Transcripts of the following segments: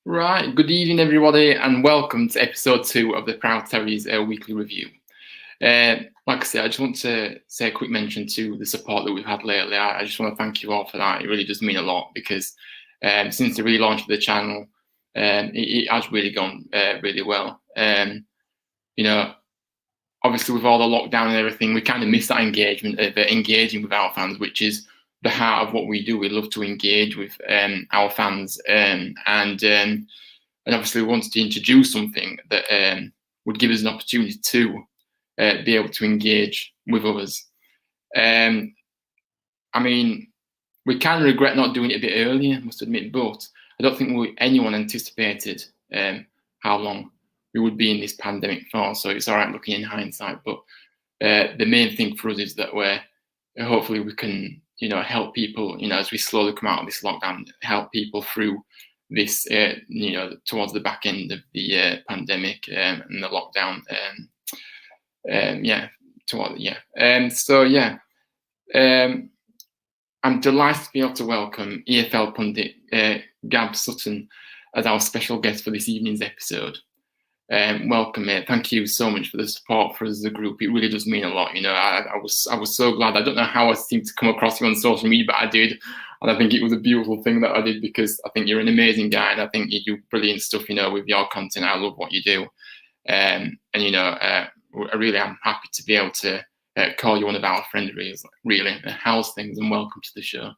Right, good evening everybody and welcome to episode 2 of the Proud Terriers Weekly Review. Like I said, I just want to say a quick mention to the support that we've had lately. I just want to thank you all for that. It really does mean a lot because since the relaunch of the channel, it has really gone really well. You know, obviously with all the lockdown and everything, we kind of miss that engagement of engaging with our fans, which is the heart of what we do. We love to engage with our fans, and obviously we wanted to introduce something that would give us an opportunity to be able to engage with others. I mean, we kind of regret not doing it a bit earlier, I must admit, but I don't think anyone anticipated how long we would be in this pandemic for, so it's all right looking in hindsight. But the main thing for us is that hopefully we can, help people, as we slowly come out of this lockdown, help people through this, towards the back end of the pandemic and the lockdown. I'm delighted to be able to welcome EFL pundit Gab Sutton as our special guest for this evening's episode. Welcome, mate. Thank you so much for the support for us as a group. It really does mean a lot. I was so glad. I don't know how I seemed to come across you on social media, but I did, and I think it was a beautiful thing that I did because I think you're an amazing guy, and I think you do brilliant stuff. With your content, I love what you do, I really am happy to be able to call you one of our friends. Really, how's things, and welcome to the show.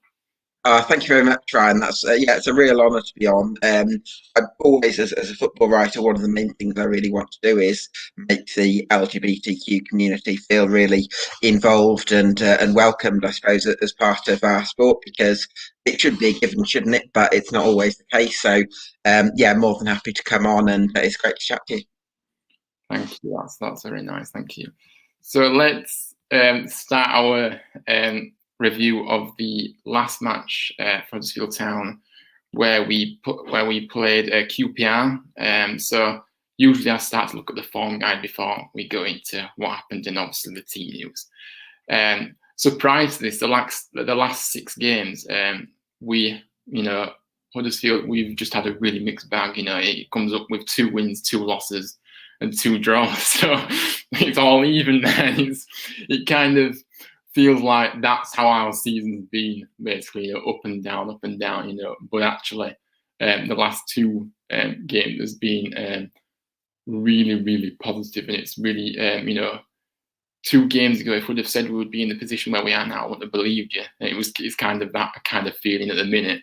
Thank you very much, Ryan. That's it's a real honour to be on. I always, as a football writer, one of the main things I really want to do is make the LGBTQ community feel really involved and welcomed, I suppose, as part of our sport, because it should be a given, shouldn't it? But it's not always the case. So, more than happy to come on, and it's great to chat to you. Thank you. That's very nice. Thank you. So let's start our review of the last match for Huddersfield Town, where we played QPR. So usually I start to look at the form guide before we go into what happened and obviously the team news. So prior to this, the last 6 games, Huddersfield, we've just had a really mixed bag. It comes up with 2 wins, 2 losses, and 2 draws. So it's all even there. It kind of feels like that's how our season's been, basically, up and down. But actually, the last 2 games has been really, really positive, and it's really, 2 games ago, if we'd have said we would be in the position where we are now, I wouldn't have believed you. It's kind of that kind of feeling at the minute.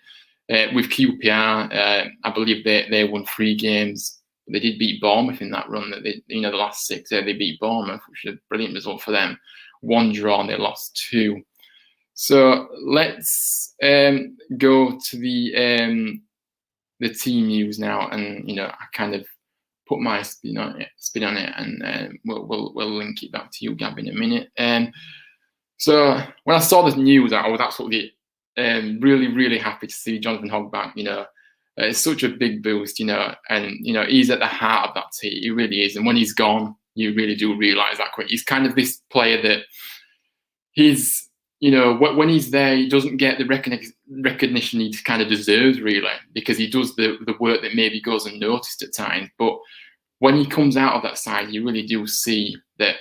With QPR, I believe they won 3 games. They did beat Bournemouth in that run. That the last 6, they beat Bournemouth, which is a brilliant result for them. 1 draw and they lost 2. So let's go to the team news now, and I kind of put my spin on it, and we'll link it back to you, Gab, in a minute. So when I saw the news, I was absolutely really, really happy to see Jonathan Hogg back. It's such a big boost, and he's at the heart of that team. He really is, and when he's gone, you really do realise that quick. He's kind of this player that he's, when he's there, he doesn't get the recognition he kind of deserves, really, because he does the work that maybe goes unnoticed at times. But when he comes out of that side, you really do see that,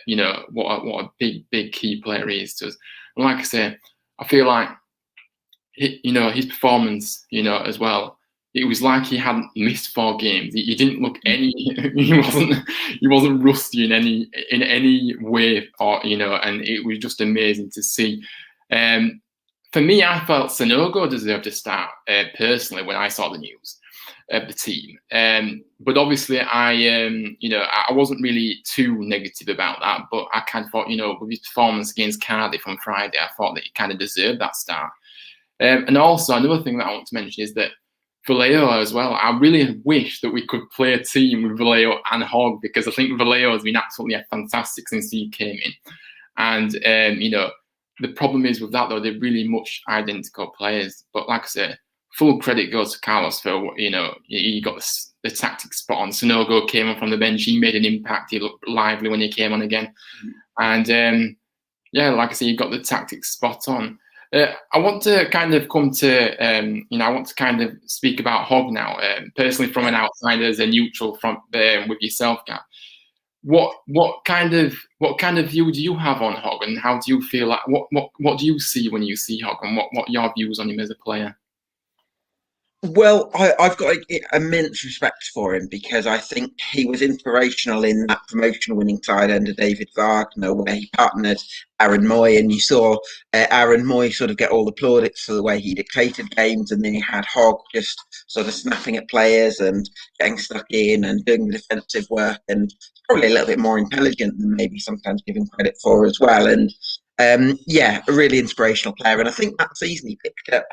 what a big key player he is to us. And like I say, I feel like, his performance, as well, it was like he hadn't missed 4 games. He didn't look he wasn't rusty in any way, or and it was just amazing to see. For me, I felt Sanogo deserved to start personally when I saw the news of the team. But obviously, I wasn't really too negative about that. But I kind of thought, with his performance against Cardiff on Friday, I thought that he kind of deserved that start. And also, another thing that I want to mention is that Vallejo as well. I really wish that we could play a team with Vallejo and Hogg, because I think Vallejo has been absolutely fantastic since he came in. And, the problem is with that, though, they're really much identical players. But like I said, full credit goes to Carlos for, he got the tactics spot on. Sanogo came on from the bench. He made an impact. He looked lively when he came on again. And Yeah, like I say, you got the tactics spot on. I want to kind of come to, I want to kind of speak about Hogg now, personally from an outsider, as a neutral from with yourself, Gab. What kind of view do you have on Hogg, and how do you feel like what do you see when you see Hogg, and what are your views on him as a player? Well, I've got immense respect for him because I think he was inspirational in that promotion-winning side under David Wagner, where he partnered Aaron Moy, and you saw Aaron Moy sort of get all the plaudits for the way he dictated games, and then you had Hogg just sort of snapping at players and getting stuck in and doing the defensive work, and probably a little bit more intelligent than maybe sometimes given credit for as well. And yeah, a really inspirational player, and I think that season he picked up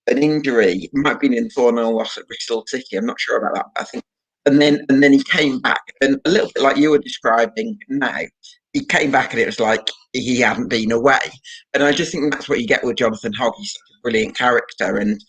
an injury. It might have been in 4-0 loss at Bristol City. I'm not sure about that, but I think. And then he came back, and a little bit like you were describing now, he came back and it was like he hadn't been away. And I just think that's what you get with Jonathan Hogg. He's such a brilliant character, and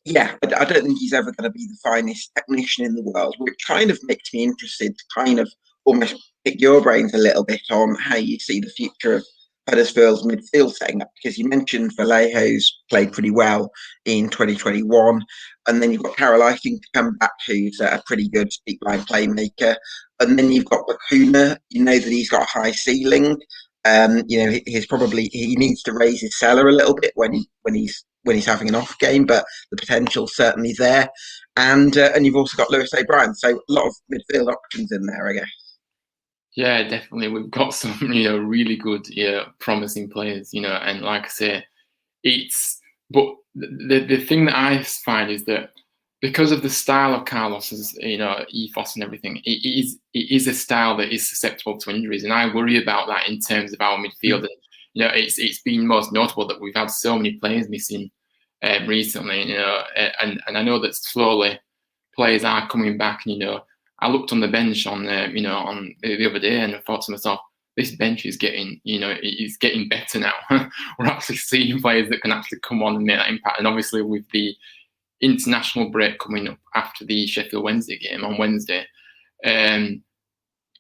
yeah, but I don't think he's ever going to be the finest technician in the world, which kind of makes me interested to kind of almost pick your brains a little bit on how you see the future of Huddersfield's midfield setting up, because you mentioned Vallejo's played pretty well in 2021, and then you've got Carol Eiting to come back, who's a pretty good deep line playmaker, and then you've got Lacuna. You know that he's got a high ceiling. He needs to raise his cellar a little bit when he's having an off game, but the potential's certainly there. And you've also got Lewis O'Brien, so a lot of midfield options in there, I guess. Yeah, definitely. We've got some, really good, promising players, and like I say, but the thing that I find is that because of the style of Carlos's, ethos and everything, it is a style that is susceptible to injuries, and I worry about that in terms of our midfield. It's been most notable that we've had so many players missing recently, and I know that slowly players are coming back, and I looked on the bench on the other day, and I thought to myself, this bench is getting, it's getting better now. We're actually seeing players that can actually come on and make that impact. And obviously, with the international break coming up after the Sheffield Wednesday game on Wednesday, I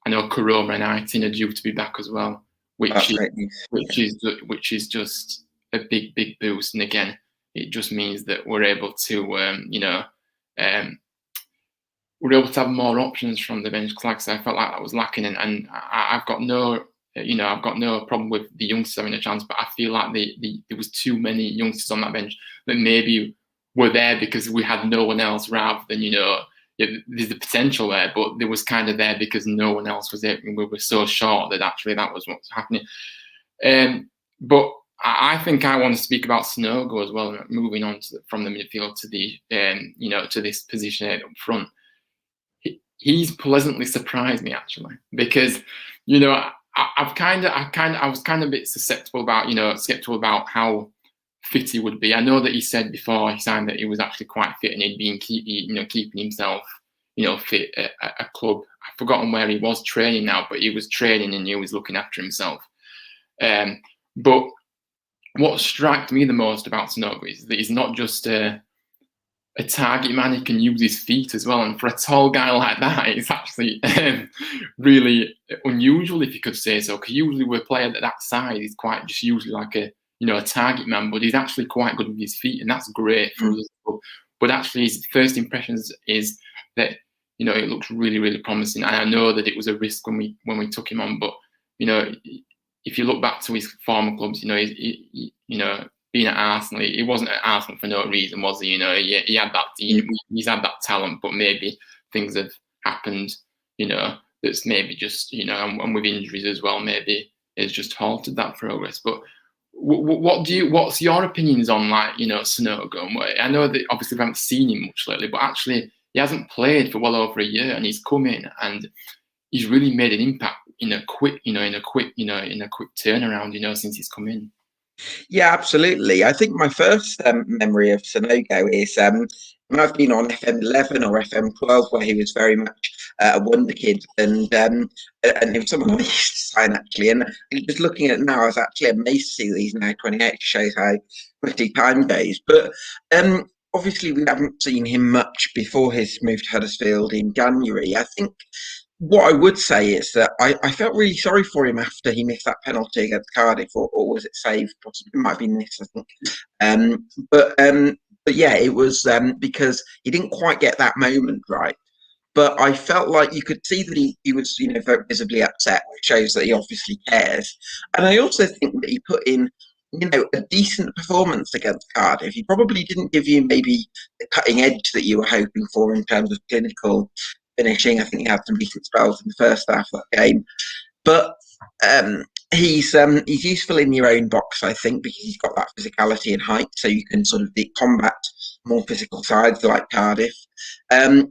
know Karoma and Eiting are due to be back as well, which is just a big boost. And again, it just means that we're able to, we're able to have more options from the bench. Because like I said, I felt like that was lacking, and I've got no problem with the youngsters having a chance, but I feel like there was too many youngsters on that bench that maybe were there because we had no one else, rather than there's the potential there, but there was kind of there because no one else was there. We were so short that actually that was what's happening. But I think I want to speak about Sanogo as well, moving on from the midfield to the to this position up front. He's pleasantly surprised me, actually, because I was kind of a bit skeptical about how fit he would be. I know that he said before he signed that he was actually quite fit and he'd been keeping himself fit at a club. I've forgotten where he was training now, but he was training and he was looking after himself. But what struck me the most about Sanogo is that he's not just a target man. He can use his feet as well, and for a tall guy like that, it's actually really unusual, if you could say so. Because usually with a player that size, he's quite just usually like a target man, but he's actually quite good with his feet, and that's great for us. But actually, his first impressions is that it looks really promising, and I know that it was a risk when we took him on, but if you look back to his former clubs, being at Arsenal, he wasn't at Arsenal for no reason, was he? He had that. He's had that talent, but maybe things have happened. That's maybe just and with injuries as well, maybe it's just halted that progress. But what's your opinions on Sanogo? I know that obviously we haven't seen him much lately, but actually he hasn't played for well over a year, and he's come in and he's really made an impact in a quick turnaround. Since he's come in. Yeah, absolutely. I think my first memory of Sanogo is I've been on FM11 or FM12, where he was very much a wonder kid, and he was someone I used to sign, actually. And just looking at it now, I was actually amazed to see that he's now 28. It shows how quickly time goes. But obviously, we haven't seen him much before his move to Huddersfield in January. I think What I would say is that I felt really sorry for him after he missed that penalty against Cardiff, or was it saved? Possibly, it might have been this, I think. Um, but um, but yeah, it was because he didn't quite get that moment right. But I felt like you could see that he was, very visibly upset, which shows that he obviously cares. And I also think that he put in, a decent performance against Cardiff. He probably didn't give you maybe the cutting edge that you were hoping for in terms of clinical finishing. I think he had some decent spells in the first half of that game. But he's useful in your own box, I think, because he's got that physicality and height, so you can sort of combat more physical sides like Cardiff.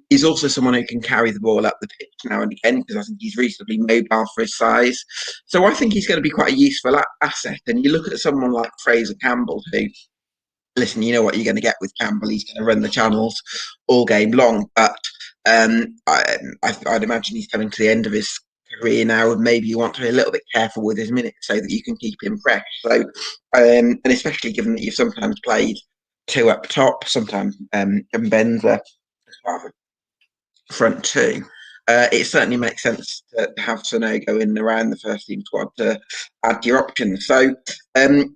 He's also someone who can carry the ball up the pitch now and again, because I think he's reasonably mobile for his size. So I think he's going to be quite a useful asset. And you look at someone like Fraser Campbell, who, listen, you know what you're going to get with Campbell. He's going to run the channels all game long, but I'd imagine he's coming to the end of his career now, and maybe you want to be a little bit careful with his minutes so that you can keep him fresh. So, and especially given that you've sometimes played two up top, sometimes Benza front two, it certainly makes sense to have Sonogo in around the first team squad to add your options. So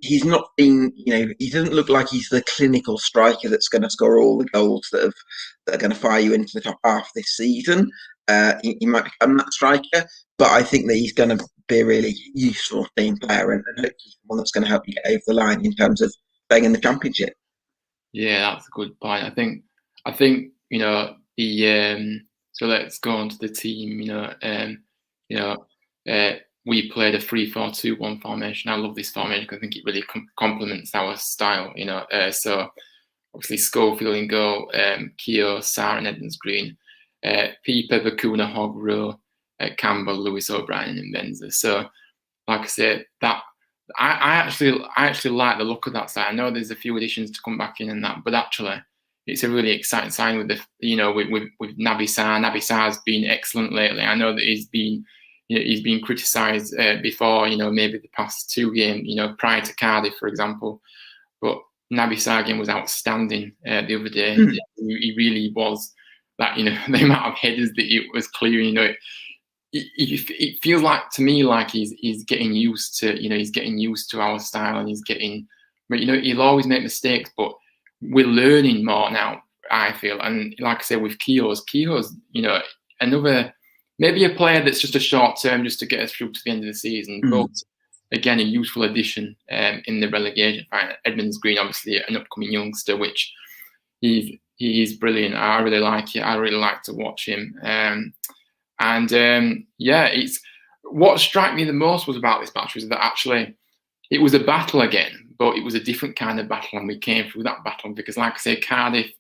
he's not been, he doesn't look like he's the clinical striker that's going to score all the goals that are going to fire you into the top half this season. He might become that striker, but I think that he's going to be a really useful team player and hopefully someone that's going to help you get over the line in terms of playing in the Championship. Yeah, that's a good point. I think the so let's go on to the team. We played a 3-4-2-1 formation. I love this formation because I think it really complements our style. So obviously Schofield in goal, Keogh, Sarr, and Edmonds Green, Pieper, Bakuna, Hogg, Rowe, Campbell, Lewis, O'Brien, and Benza. So, like I said, that I actually like the look of that side. I know there's a few additions to come back in and that, but actually, it's a really exciting sign with with Naby Sarr. Naby Sarr's been excellent lately. I know that he's been criticised before. Maybe the past two games. Prior to Cardiff, for example, but Naby Sarr again was outstanding the other day. He really was. That the amount of headers that it was clearing. It feels like to me like he's getting used to our style, and he's getting. But he'll always make mistakes, but we're learning more now, I feel. And like I said, with Keogh's, another, maybe a player that's just a short term just to get us through to the end of the season. But again, a useful addition in the relegation fight. Edmonds Green, obviously an upcoming youngster, which he's brilliant. I really like it. I really like to watch him. It's what struck me the most was about this match was that actually it was a battle again, but it was a different kind of battle, and we came through that battle because, like I say, Cardiff,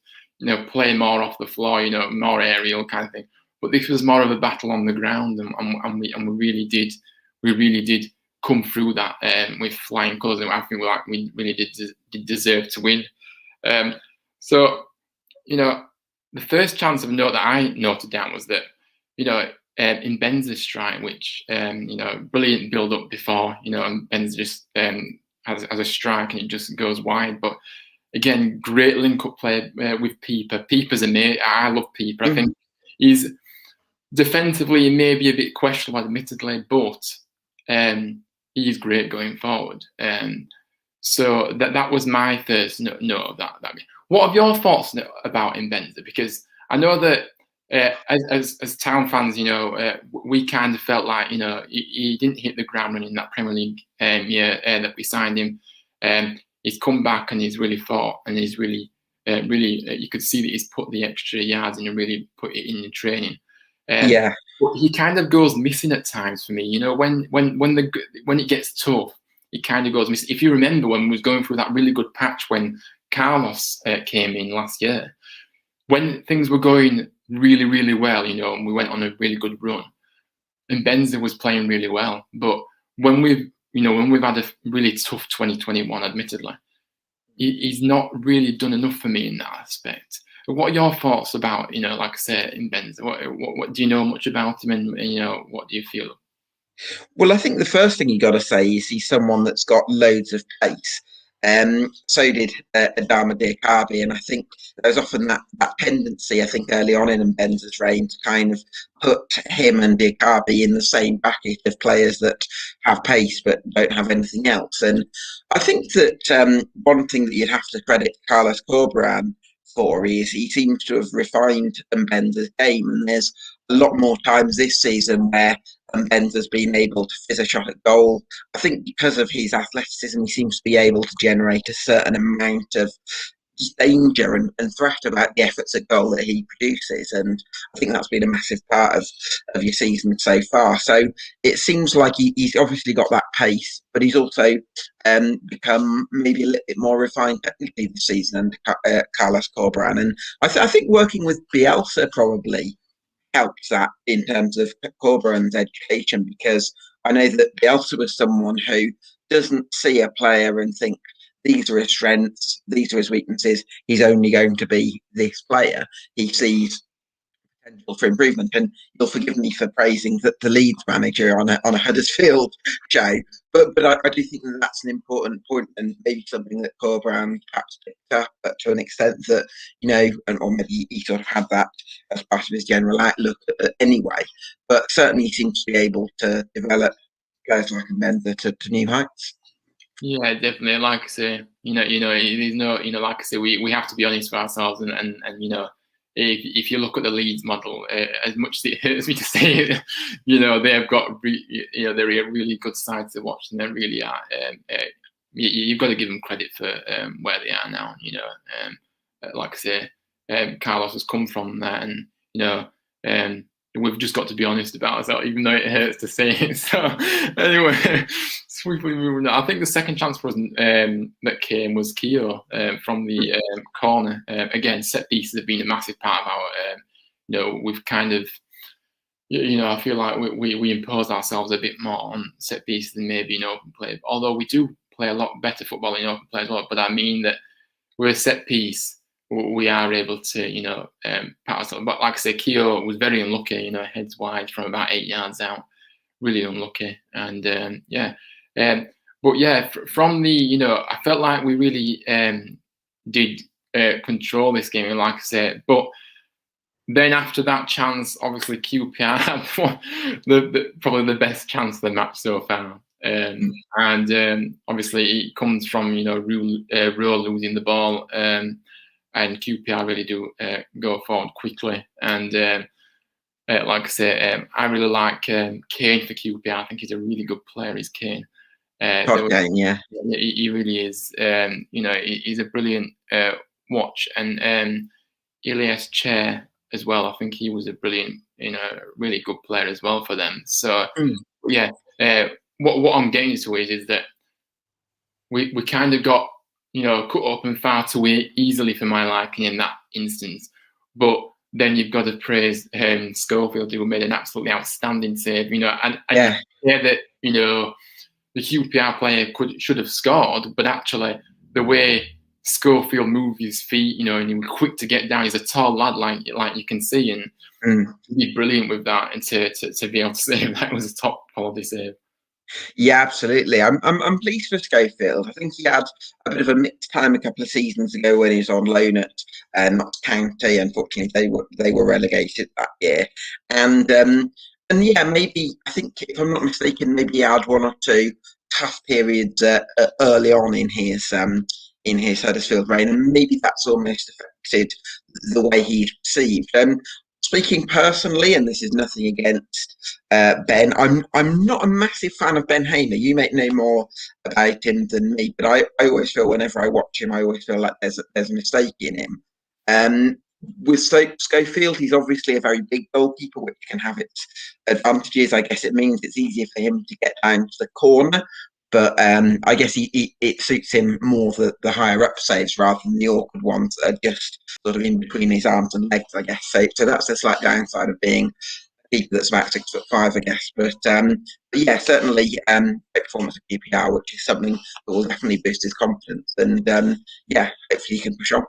play more off the floor, more aerial kind of thing. But this was more of a battle on the ground, and we really did come through that with flying colours, and I think we really did deserve to win. So the first chance of note that I noted down was that in Benza's strike, which brilliant build up before, and Benza just has a strike and it just goes wide. But again, great link up play with Pieper. Pieper's amazing. I love Pieper. I think he's defensively maybe a bit questionable, admittedly, but he's great going forward. So that was my first note of that. What are your thoughts about Mbenza? Because I know that as Town fans, we kind of felt like he didn't hit the ground running in that Premier League year that we signed him. He's come back and he's really fought, and he's really you could see that he's put the extra yards in and really put it in the training. But he kind of goes missing at times for me. When it gets tough, he kind of goes missing. If you remember when we was going through that really good patch when Carlos came in last year, when things were going really, really well, and we went on a really good run, and Benza was playing really well. But when we've had a really tough 2021, admittedly, he's not really done enough for me in that aspect. What are your thoughts about, like I said, in Benza? What do you know much about him, and what do you feel? Well, I think the first thing you got to say is he's someone that's got loads of pace. So did Adama Diakhaby, and I think there's often that tendency, I think, early on in Mbenza's reign to kind of put him and Diakhaby in the same bucket of players that have pace but don't have anything else. And I think that one thing that you'd have to credit Carlos Corberán for is he seems to have refined Mbenza's game, and there's a lot more times this season where Mbenza's been able to fizz a shot at goal. I think because of his athleticism, he seems to be able to generate a certain amount of danger and threat about the efforts at goal that he produces, and I think that's been a massive part of your season so far. So it seems like he's obviously got that pace, but he's also become maybe a little bit more refined technically this season under Carlos Corberán, and I think working with Bielsa probably helps that in terms of Corberán's education, because I know that Bielsa was someone who doesn't see a player and think these are his strengths, these are his weaknesses, he's only going to be this player. He sees potential for improvement, and you'll forgive me for praising the Leeds manager on a Huddersfield show, but I do think that that's an important point, and maybe something that Corberán perhaps picked up to an extent that, you know, or maybe he sort of had that as part of his general outlook anyway. But certainly he seems to be able to develop players like Mbenza to new heights. Yeah, definitely. Like I say, there's no, like I say, we have to be honest with ourselves, and if you look at the Leeds model, as much as it hurts me to say it, they've got, they're a really good side to watch, and they really are. You've got to give them credit for where they are now. Like I say, Carlos has come from there, and we've just got to be honest about ourselves, even though it hurts to say it. So anyway, swiftly moving on. I think the second chance for us that came was Thankyou from the corner. Again, set pieces have been a massive part of our. We've kind of, I feel like we impose ourselves a bit more on set pieces than maybe in open play. Although we do play a lot better football in open play as well. But I mean that we're a set piece, we are able to, pat ourselves. But like I say, Thankyou was very unlucky, heads wide from about 8 yards out. Really unlucky. And but yeah, from the, I felt like we really did control this game, and like I said, but then after that chance, obviously QPR had probably the best chance of the match so far. And obviously it comes from, Rowe losing the ball, and QPR really do go forward quickly. And like I say, I really like Kane for QPR. I think he's a really good player, is Kane. Kane, yeah. He really is. He's a brilliant watch. And Ilias Chair as well. I think he was a brilliant, really good player as well for them. So yeah, what I'm getting to is that we kind of got, cut open far too easily for my liking in that instance. But then you've got to praise Schofield, who made an absolutely outstanding save. And yeah, that the QPR player should have scored, but actually the way Schofield moved his feet, and he was quick to get down. He's a tall lad, like you can see, and he's brilliant with that. And to be able to save that was a top quality save. Yeah, absolutely. I'm pleased for Schofield. I think he had a bit of a mixed time a couple of seasons ago when he was on loan at Notts County. Unfortunately, they were relegated that year, and yeah, maybe I think, if I'm not mistaken, maybe he had one or two tough periods early on in his Huddersfield reign, and maybe that's almost affected the way he's perceived. Speaking personally, and this is nothing against Ben, I'm not a massive fan of Ben Hamer. You may know more about him than me, but I always feel whenever I watch him, I always feel like there's a mistake in him. With Schofield, he's obviously a very big goalkeeper, which can have its advantages. I guess it means it's easier for him to get down to the corner, but I guess it suits him more the higher up saves rather than the awkward ones that are just sort of in between his arms and legs, I guess. So that's a slight downside of being a keeper that's about 6'5", I guess. But yeah, certainly great performance at QPR, which is something that will definitely boost his confidence. And yeah, hopefully he can push on.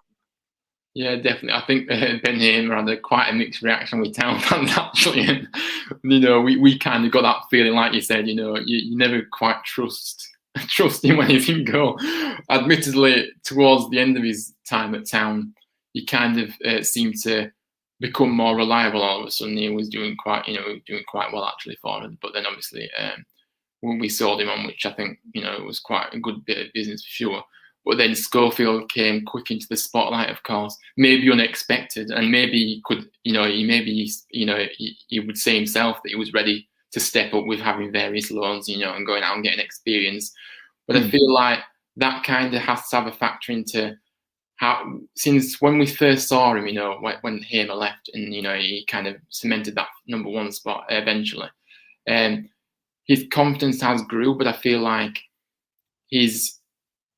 Yeah, definitely. I think Ben Hamer had quite a mixed reaction with Town fans, actually. And, we kind of got that feeling, like you said, you never quite trust trust him when he's in goal. Admittedly, towards the end of his time at Town, he kind of seemed to become more reliable. All of a sudden, he was doing quite well actually for him. But then obviously, when we sold him on, which I think it was quite a good bit of business for sure. But then Schofield came quick into the spotlight, of course, maybe unexpected, and maybe he could, he would say himself that he was ready to step up with having various loans, and going out and getting experience. But I feel like that kind of has to have a factor into how, since when we first saw him, when Hamer left, and he kind of cemented that #1 spot eventually. His confidence has grew, but I feel like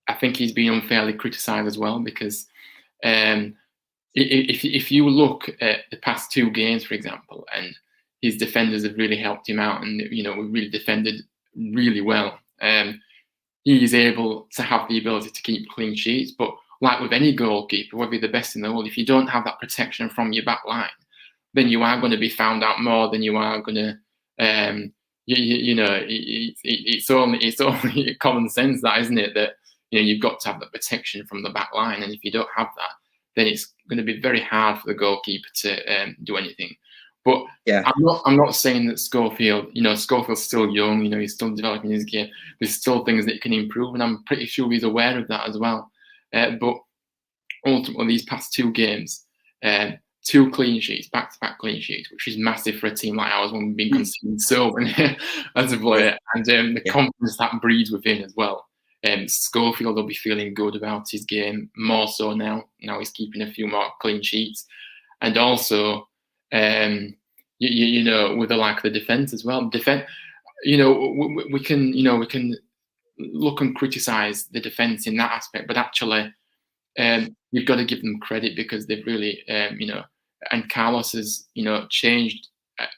I think he's been unfairly criticised as well, because if you look at the past 2 games, for example, and his defenders have really helped him out, and we really defended really well. He is able to have the ability to keep clean sheets, but like with any goalkeeper, whether you're the best in the world, if you don't have that protection from your back line, then you are going to be found out more than you are going to. It's only common sense, that, isn't it? That you've got to have that protection from the back line, and if you don't have that, then it's going to be very hard for the goalkeeper to do anything. But yeah, I'm not saying that Schofield, Schofield's still young, he's still developing his game. There's still things that he can improve, and I'm pretty sure he's aware of that as well. But ultimately, these past 2 games, 2 clean sheets, back-to-back clean sheets, which is massive for a team like ours when we've been conceding so many as a player, and the confidence that breeds within as well. Schofield will be feeling good about his game more so now. Now he's keeping a few more clean sheets, and also, with the defense as well. We can look and criticize the defense in that aspect, but actually, you've got to give them credit, because they've really, and Carlos has, changed,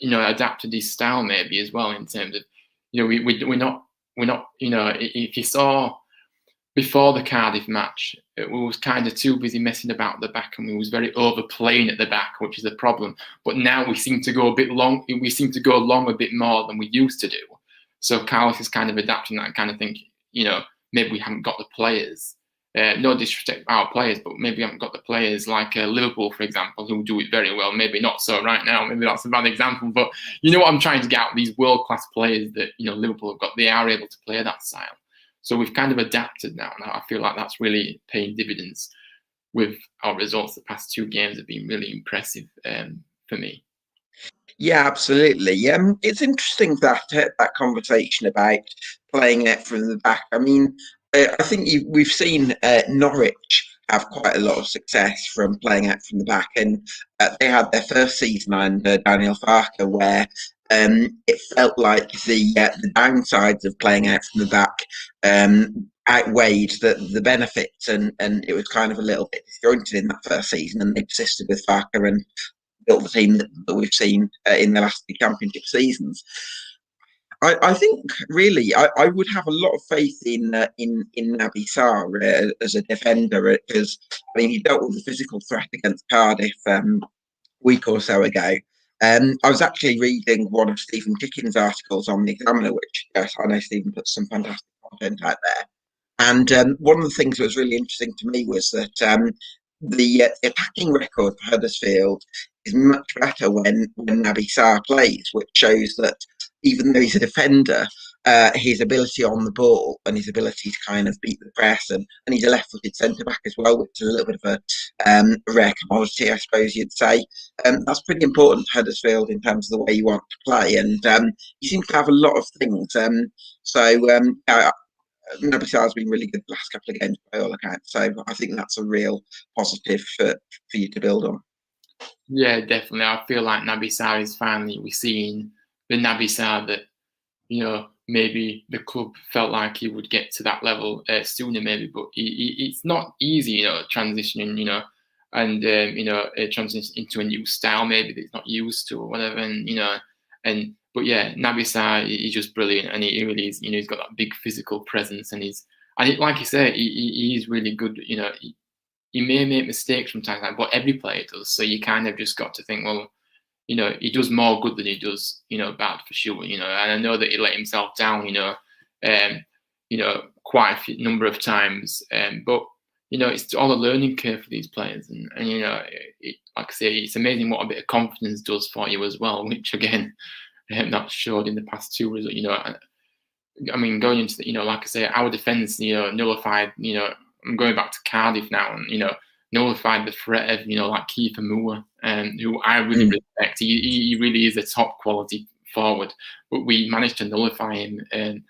adapted his style maybe as well, in terms of, we're not, if you saw before the Cardiff match, we was kind of too busy messing about the back, and we was very overplaying at the back, which is a problem. But now we seem to go a bit long. We seem to go long a bit more than we used to do. So Carlos is kind of adapting that kind of thing. Maybe we haven't got the players. No disrespect to our players, but maybe we haven't got the players like Liverpool, for example, who do it very well. Maybe not so right now. Maybe that's a bad example. But you know what I'm trying to get at? These world-class players that Liverpool have got, they are able to play that style. So we've kind of adapted now, and I feel like that's really paying dividends with our results. The past 2 games have been really impressive for me. Yeah, absolutely. It's interesting that that conversation about playing it from the back. I mean, I think we've seen Norwich have quite a lot of success from playing out from the back, and they had their first season under Daniel Farke, where it felt like the downsides of playing out from the back outweighed the benefits, and it was kind of a little bit disjointed in that first season, and they persisted with Farke and built the team that we've seen in the last 2 championship seasons. I think really I would have a lot of faith in Naby Sarr as a defender, because I mean he dealt with a physical threat against Cardiff a week or so ago. I was actually reading one of Stephen Chicken's articles on the Examiner, which I know Stephen puts some fantastic content out there. And one of the things that was really interesting to me was that the attacking record for Huddersfield is much better when Naby Sarr plays, which shows that even though he's a defender, his ability on the ball and his ability to kind of beat the press, and he's a left-footed centre-back as well, which is a little bit of a rare commodity, I suppose you'd say. That's pretty important to Huddersfield in terms of the way you want to play, and you seem to have a lot of things. Naby Sarr's been really good the last couple of games by all accounts, so I think that's a real positive for you to build on. Yeah, definitely. I feel like Naby Sarr is finally, we're seeing the Naby Sarr that, maybe the club felt like he would get to that level sooner, maybe, but it's not easy, transitioning, and transitioning into a new style maybe that he's not used to or whatever, but yeah, Naby Sarr, he's just brilliant, and he really is, he's got that big physical presence, and like you say, he's really good, he may make mistakes from time to time, but every player does, so you kind of just got to think, well, he does more good than he does, bad for sure, and I know that he let himself down, quite a few number of times. But it's all a learning curve for these players, and like I say, it's amazing what a bit of confidence does for you as well. Which again, that showed in the past two results. I mean, going into like I say, our defence, nullified. I'm going back to Cardiff now, and nullified the threat of like Kiefer Moore, who I really respect. He really is a top quality forward, but we managed to nullify him, and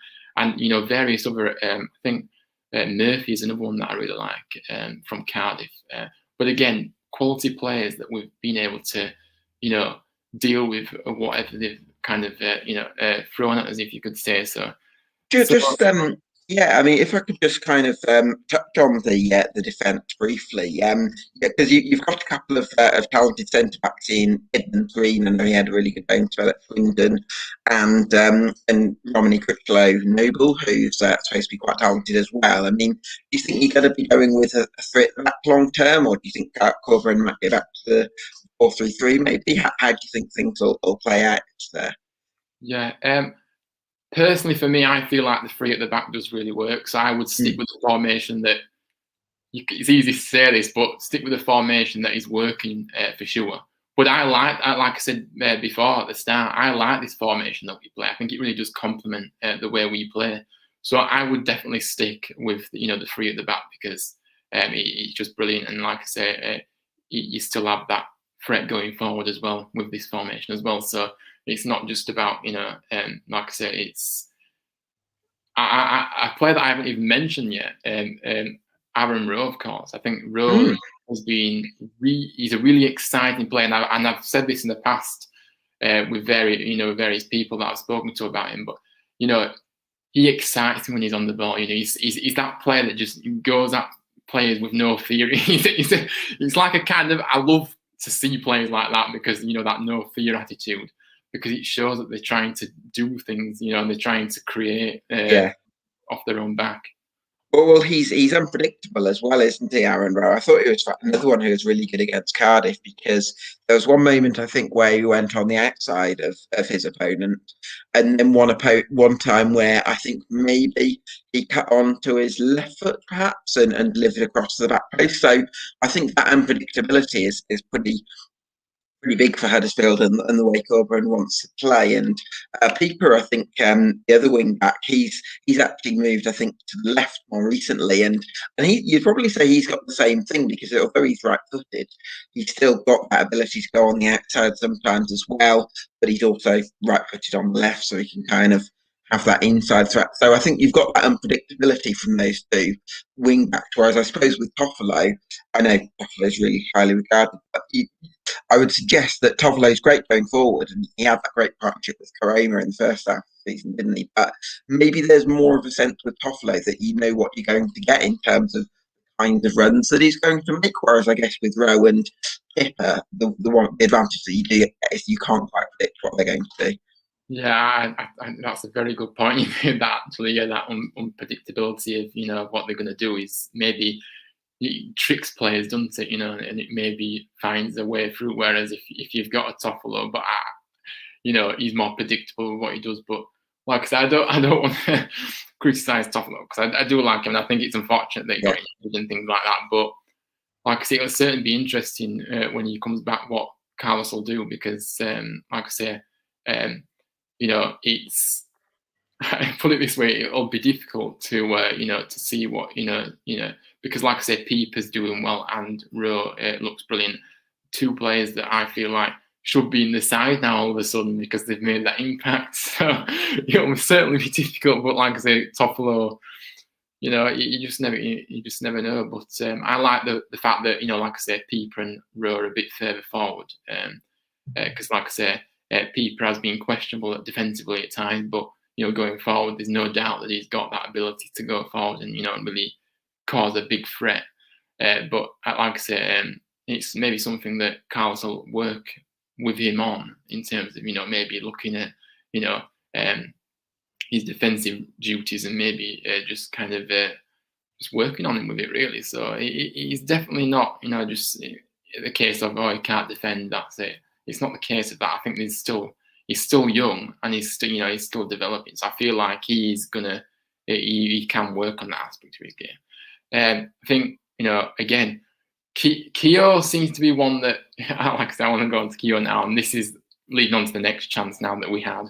various other. I think Murphy is another one that I really like from Cardiff. But again, quality players that we've been able to deal with whatever they've kind of thrown at us, if you could say so. Yeah, I mean, if I could just kind of touch on the defence briefly, because you've got a couple of talented centre backs in Edmund Green, and he had a really good game to at Swindon, and Romany Critchlow Noble, who's supposed to be quite talented as well. I mean, do you think you're going to be going with a threat back long term, or do you think Corcoran might get back to the 4-3-3 maybe? How do you think things will play out there? Yeah. Personally, for me, I feel like the three at the back does really work. So I would stick with the formation that it's easy to say this, but stick with the formation that is working for sure. But like I said before at the start, I like this formation that we play. I think it really does complement the way we play. So I would definitely stick with the three at the back because it's just brilliant. And like I say, you still have that threat going forward as well with this formation as well. So it's not just about like I say, it's a player that I haven't even mentioned yet. Aaron Rowe, of course. I think Rowe has been he's a really exciting player, and I've said this in the past with various people that I've spoken to about him. But he excites me when he's on the ball. He's that player that just goes at players with no fear. He's like a kind of, I love to see players like that because that no fear attitude. Because it shows that they're trying to do things, and they're trying to create off their own back. Well, he's unpredictable as well, isn't he, Aaron Rowe? I thought he was another one who was really good against Cardiff because there was one moment I think where he went on the outside of his opponent, and then one time where I think maybe he cut on to his left foot perhaps and delivered across the back post. So I think that unpredictability is pretty big for Huddersfield and the way Corcoran wants to play. And Pieper, I think the other wing back, he's actually moved, I think, to the left more recently, and you'd probably say he's got the same thing because although he's right-footed, he's still got that ability to go on the outside sometimes as well. But he's also right-footed on the left, so he can kind of have that inside threat. So I think you've got that unpredictability from those two wing backs. Whereas I suppose with Toffolo, I know Toffolo is really highly regarded, but I would suggest that Toffolo is great going forward, and he had that great partnership with Karema in the first half of the season, didn't he? But maybe there's more of a sense with Toffolo that you know what you're going to get in terms of the kind of runs that he's going to make. Whereas I guess with Rowe and Pippa, the advantage that you do get is you can't quite predict what they're going to do. Yeah, that's a very good point. You made that actually. Yeah, that unpredictability of what they're going to do is maybe it tricks players, doesn't it? And it maybe finds a way through. Whereas if you've got a Toffolo, but he's more predictable with what he does. But like I said, I don't want to criticize Toffolo because I do like him. And I think it's unfortunate that he got injured and things like that. But like I say, it'll certainly be interesting when he comes back what Carlos will do because, like I say, it's. I put it this way: it'll be difficult to to see what because like I say, Pieper's doing well and Rowe looks brilliant. Two players that I feel like should be in the side now all of a sudden because they've made that impact. So it'll certainly be difficult. But like I say, Toffolo, you just never know. But I like the fact that like I say, Pieper and Rowe are a bit further forward because like I say, Pieper has been questionable defensively at times, but going forward, there's no doubt that he's got that ability to go forward and really cause a big threat. But like I say, it's maybe something that Carlos will work with him on in terms of maybe looking at his defensive duties and maybe just kind of just working on him with it really. So he's definitely not just the case of he can't defend. That's it. It's not the case of that. I think he's still young and he's still developing. So I feel like he's gonna he can work on that aspect of his game. I think, again, Keogh seems to be one that, like I said, I want to go on to Keogh now, and this is leading on to the next chance now that we had.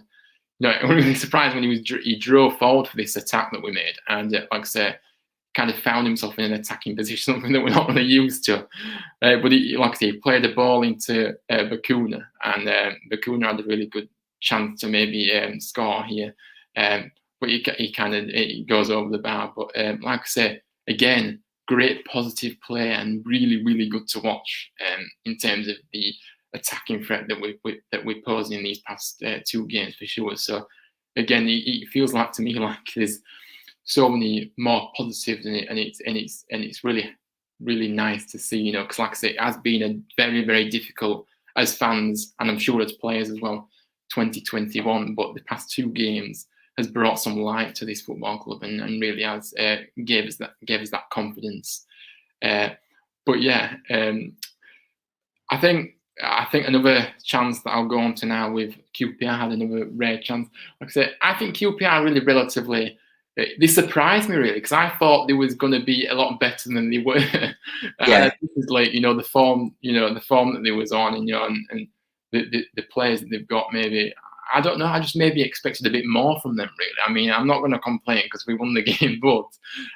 I'm really surprised when he drove forward for this attack that we made, and like I say, kind of found himself in an attacking position, something that we're not really used to. But he, like I say, he played the ball into Bakuna, and Bakuna had a really good chance to maybe score here. But he goes over the bar. But like I say, again, great positive play and really, really good to watch in terms of the attacking threat that we're posing in these past 2 games for sure. So again, it feels like to me like there's so many more positives in it, and it's really, really nice to see, because like I say, it has been a very, very difficult as fans, and I'm sure as players as well, 2021. But the past 2 games has brought some light to this football club, and really has gave us that confidence. But yeah, I think another chance that I'll go on to now with QPR had another rare chance. Like I said, I think QPR really relatively. They surprised me really, because I thought they was going to be a lot better than they were. Yeah. This is like the form, the form that they was on, and the players that they've got. Maybe I don't know. I just maybe expected a bit more from them. Really, I mean, I'm not going to complain because we won the game, but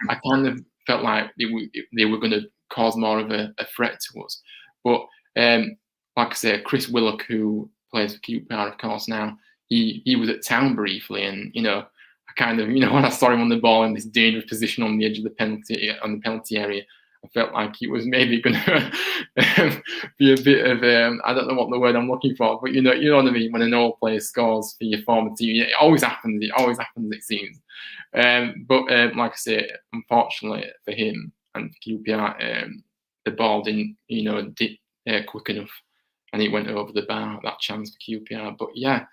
I kind of felt like they were going to cause more of a threat to us. But like I say, Chris Willock, who plays for QPR, of course, now he was at Town briefly, and I kind of, when I saw him on the ball in this dangerous position on the edge of the penalty area, I felt like he was maybe going to be a bit of I don't know what the word I'm looking for, but you know what I mean. When an old player scores for your former team, it always happens. It seems. But like I say, unfortunately for him and for QPR, the ball didn't quick enough, and it went over the bar. That chance for QPR, but yeah.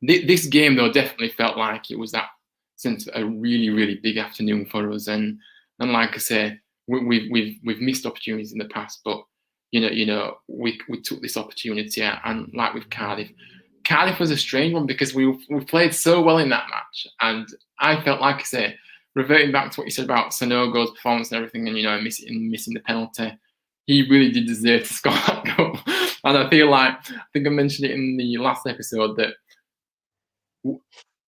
This game though definitely felt like it was that since a really, really big afternoon for us, and like I say, we've missed opportunities in the past, but we took this opportunity, and like with Cardiff was a strange one because we played so well in that match, and I felt like I say, reverting back to what you said about Sanogo's performance and everything, and missing the penalty, he really did deserve to score that goal, and I think I mentioned it in the last episode that.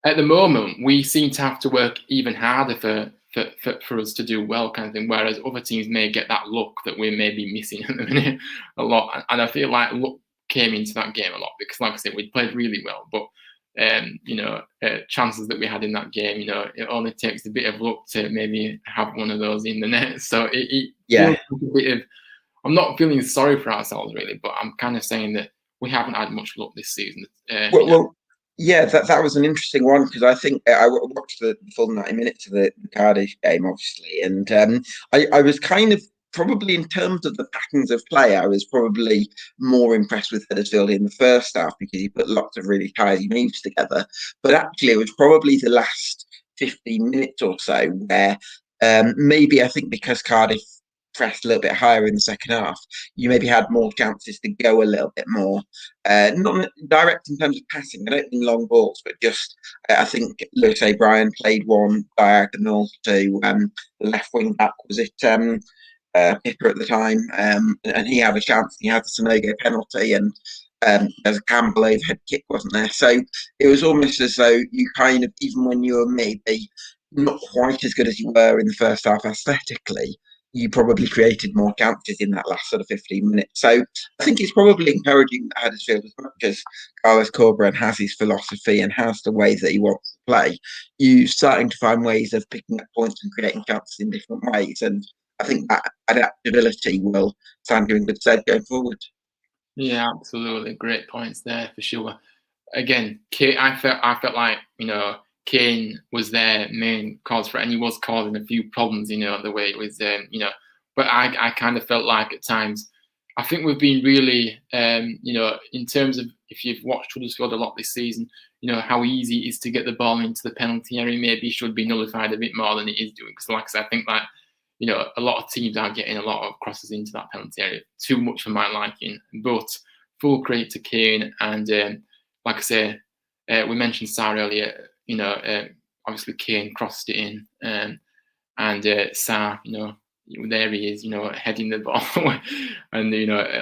At the moment, we seem to have to work even harder for us to do well, kind of thing. Whereas other teams may get that luck that we're maybe missing at the minute a lot. And I feel like luck came into that game a lot because, like I said, we played really well. But chances that we had in that game, it only takes a bit of luck to maybe have one of those in the net. So it feels like a bit of. I'm not feeling sorry for ourselves really, but I'm kind of saying that we haven't had much luck this season. Yeah, that was an interesting one because I think I watched the full 90 minutes of the Cardiff game, obviously, and I was kind of probably in terms of the patterns of play, I was probably more impressed with Huddersfield in the first half because he put lots of really tidy moves together. But actually, it was probably the last 15 minutes or so where maybe I think because Cardiff pressed a little bit higher in the second half, you maybe had more chances to go a little bit more. Not direct in terms of passing, I don't mean long balls, but just I think Lewis O'Brien played one diagonal to the left wing back, was it Pipper at the time, and he had a chance. He had the Sanogo penalty, and there's a Campbell overhead kick, wasn't there? So it was almost as though you kind of, even when you were maybe not quite as good as you were in the first half aesthetically, you probably created more chances in that last sort of 15 minutes. So I think it's probably encouraging that Huddersfield, as much as Carlos Corberán has his philosophy and has the ways that he wants to play, you starting to find ways of picking up points and creating chances in different ways. And I think that adaptability will stand you in good stead going forward. Yeah, absolutely. Great points there for sure. Again, I felt like, Kane was their main cause for it, and he was causing a few problems, the way it was, but I kind of felt like at times, I think we've been really, in terms of, if you've watched Huddersfield a lot this season, how easy it is to get the ball into the penalty area, maybe should be nullified a bit more than it is doing. Because like I said, I think that, a lot of teams are getting a lot of crosses into that penalty area, too much for my liking. But full credit to Kane, and like I say, we mentioned Sarr earlier. obviously Kane crossed it in, and Sa, there he is, heading the ball, and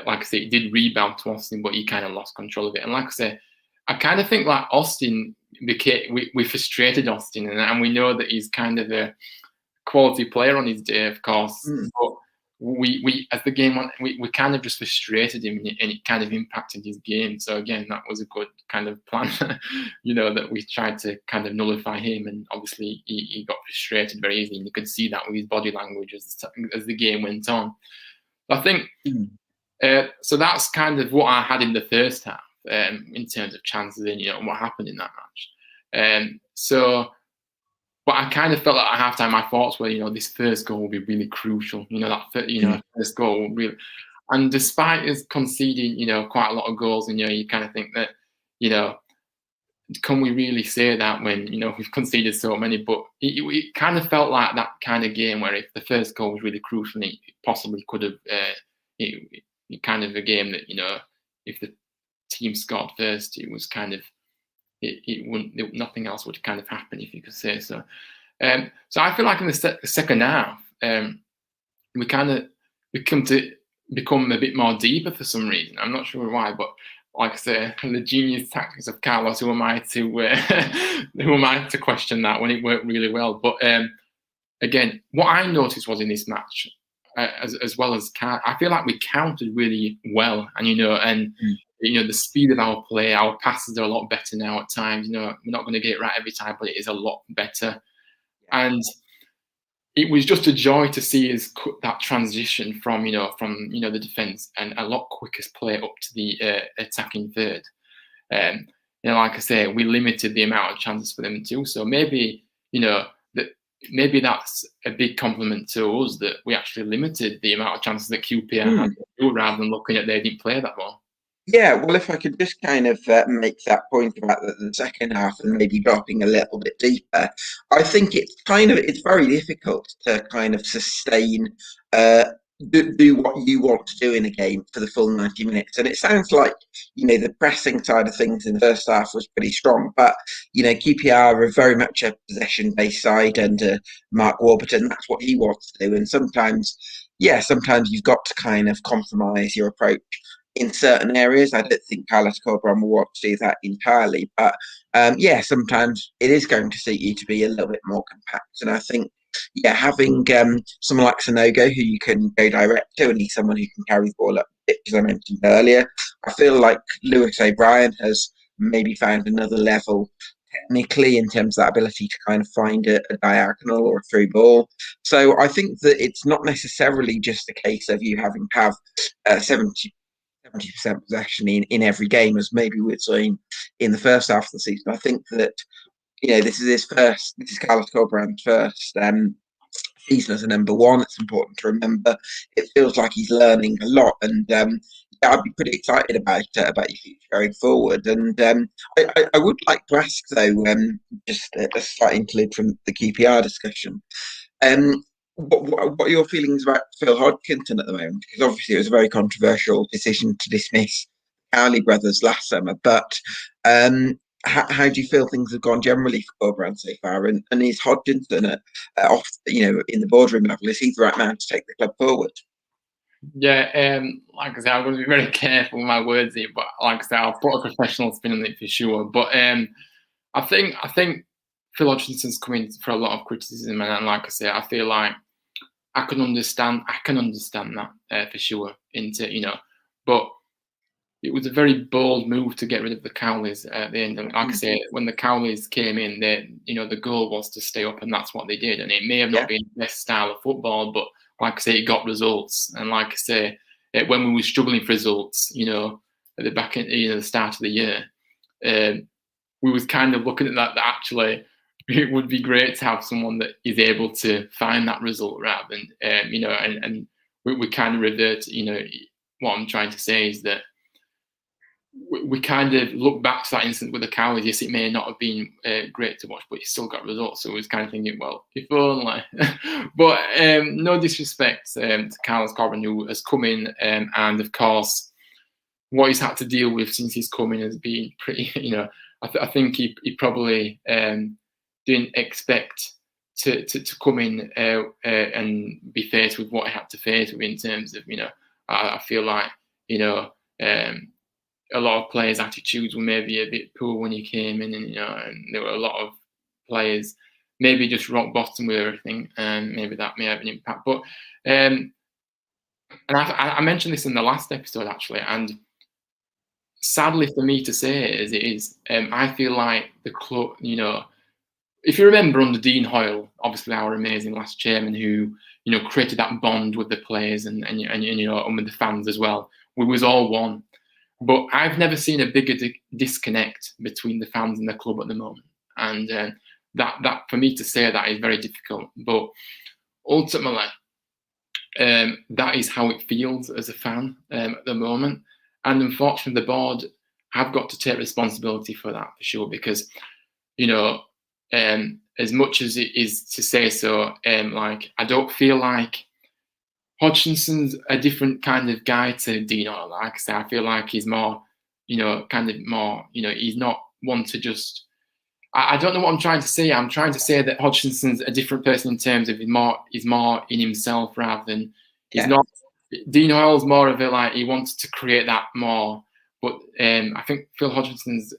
like I say, it did rebound to Austin, but he kind of lost control of it. And like I say, I kind of think like Austin we frustrated Austin, and we know that he's kind of a quality player on his day, of course. But we as the game went, we kind of just frustrated him, and it kind of impacted his game. So again, that was a good kind of plan, that we tried to kind of nullify him, and obviously he got frustrated very easily, and you could see that with his body language as the game went on. I think so. That's kind of what I had in the first half, in terms of chances and what happened in that match. But I kind of felt like at halftime, my thoughts were, this first goal will be really crucial. First goal will really. And despite us conceding, quite a lot of goals, and you kind of think that, can we really say that when we've conceded so many? But it kind of felt like that kind of game where if the first goal was really crucial, it possibly could have. It kind of a game that if the team scored first, it was kind of. It wouldn't. Nothing else would kind of happen, if you could say so. So I feel like in the second half, we come to become a bit more deeper for some reason. I'm not sure why, but like I say, the genius tactics of Carlos. Who am I to question that when it worked really well? But again, what I noticed was in this match, as well as I feel like we countered really well, and the speed of our play, our passes are a lot better now at times. We're not going to get it right every time, but it is a lot better. And it was just a joy to see us that transition from the defence and a lot quicker play up to the attacking third. Like I say, we limited the amount of chances for them too. So maybe maybe that's a big compliment to us that we actually limited the amount of chances that QPR had to do, rather than looking at they didn't play that well. Yeah, well, if I could just kind of make that point about the second half and maybe dropping a little bit deeper, I think it's very difficult to kind of sustain, do what you want to do in a game for the full 90 minutes. And it sounds like, the pressing side of things in the first half was pretty strong, but, QPR are very much a possession-based side under Mark Warburton. That's what he wants to do. And sometimes you've got to kind of compromise your approach in certain areas. I don't think Carlos Corberán will want to do that entirely, but sometimes it is going to suit you to be a little bit more compact. And I think, having someone like Sanogo who you can go direct to, and he's someone who can carry the ball up, as I mentioned earlier. I feel like Lewis O'Brien has maybe found another level technically in terms of that ability to kind of find a diagonal or a through ball. So I think that it's not necessarily just a case of you having to have 70% possession in every game, as maybe we're seeing in the first half of the season. I think that this is Carlos Corberán's first season as a number one. It's important to remember. It feels like he's learning a lot, and I'd be pretty excited about your future going forward. And I would like to ask though, just a slight interlude from the QPR discussion. What are your feelings about Phil Hodgkinson at the moment? Because obviously it was a very controversial decision to dismiss Cowley brothers last summer. But how do you feel things have gone generally for Corberán so far? And is Hodgkinson in the boardroom level, is he the right man to take the club forward? Yeah, like I said, I'm going to be very careful with my words here, but like I said, I'll put a professional spin on it for sure. But I think Phil Hodgson's coming for a lot of criticism, and like I say, I feel like I can understand that for sure. But it was a very bold move to get rid of the Cowleys at the end. And like I say, when the Cowleys came in, the goal was to stay up, and that's what they did. And it may have not been the best style of football, but like I say, it got results. And like I say, when we were struggling for results, at the back end, the start of the year, we was kind of looking at that actually it would be great to have someone that is able to find that result rather than, and we kind of revert, what I'm trying to say is that we kind of look back to that instance with the Cowleys. Yes, it may not have been great to watch, but you still got results. So we was kind of thinking, well, if only. But no disrespect to Carlos Corberán, who has come in, and of course, what he's had to deal with since he's come in has been pretty, I think he probably didn't expect to come in and be faced with what he had to face with in terms of, I feel like, a lot of players' attitudes were maybe a bit poor when he came in, and there were a lot of players maybe just rock bottom with everything, and maybe that may have an impact. But and I mentioned this in the last episode actually, and sadly for me to say as it is, I feel like the club, if you remember under Dean Hoyle, obviously our amazing last chairman who, created that bond with the players and with the fans as well. We was all one. But I've never seen a bigger disconnect between the fans and the club at the moment. And that for me to say that is very difficult. But ultimately, that is how it feels as a fan at the moment. And unfortunately, the board have got to take responsibility for that for sure, because, as much as it is to say so, I don't feel like Hodgson's a different kind of guy to Dino. Like I say, I feel like he's more, he's not one to just. I don't know what I'm trying to say. I'm trying to say that Hodgson's a different person in terms of he's more in himself rather than he's not. Dean Hoyle's more of a he wants to create that more. But I think Phil Hodgson's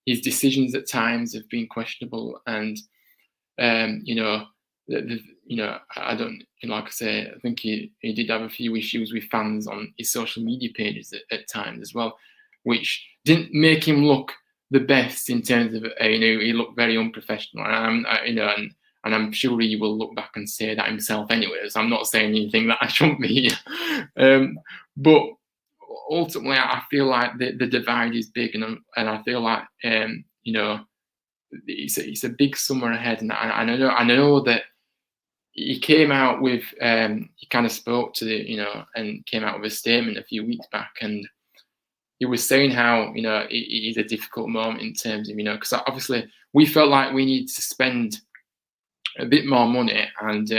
his decisions at times have been questionable, and I don't, like I say, I think he did have a few issues with fans on his social media pages at times as well, which didn't make him look the best in terms of, he looked very unprofessional. And I'm sure he will look back and say that himself anyway. So I'm not saying anything that I shouldn't be. But ultimately, I feel like the divide is big, and I feel like, it's a big summer ahead, and I know that he came out with he kind of spoke to and came out with a statement a few weeks back, and he was saying how it is a difficult moment in terms of because obviously we felt like we need to spend a bit more money, and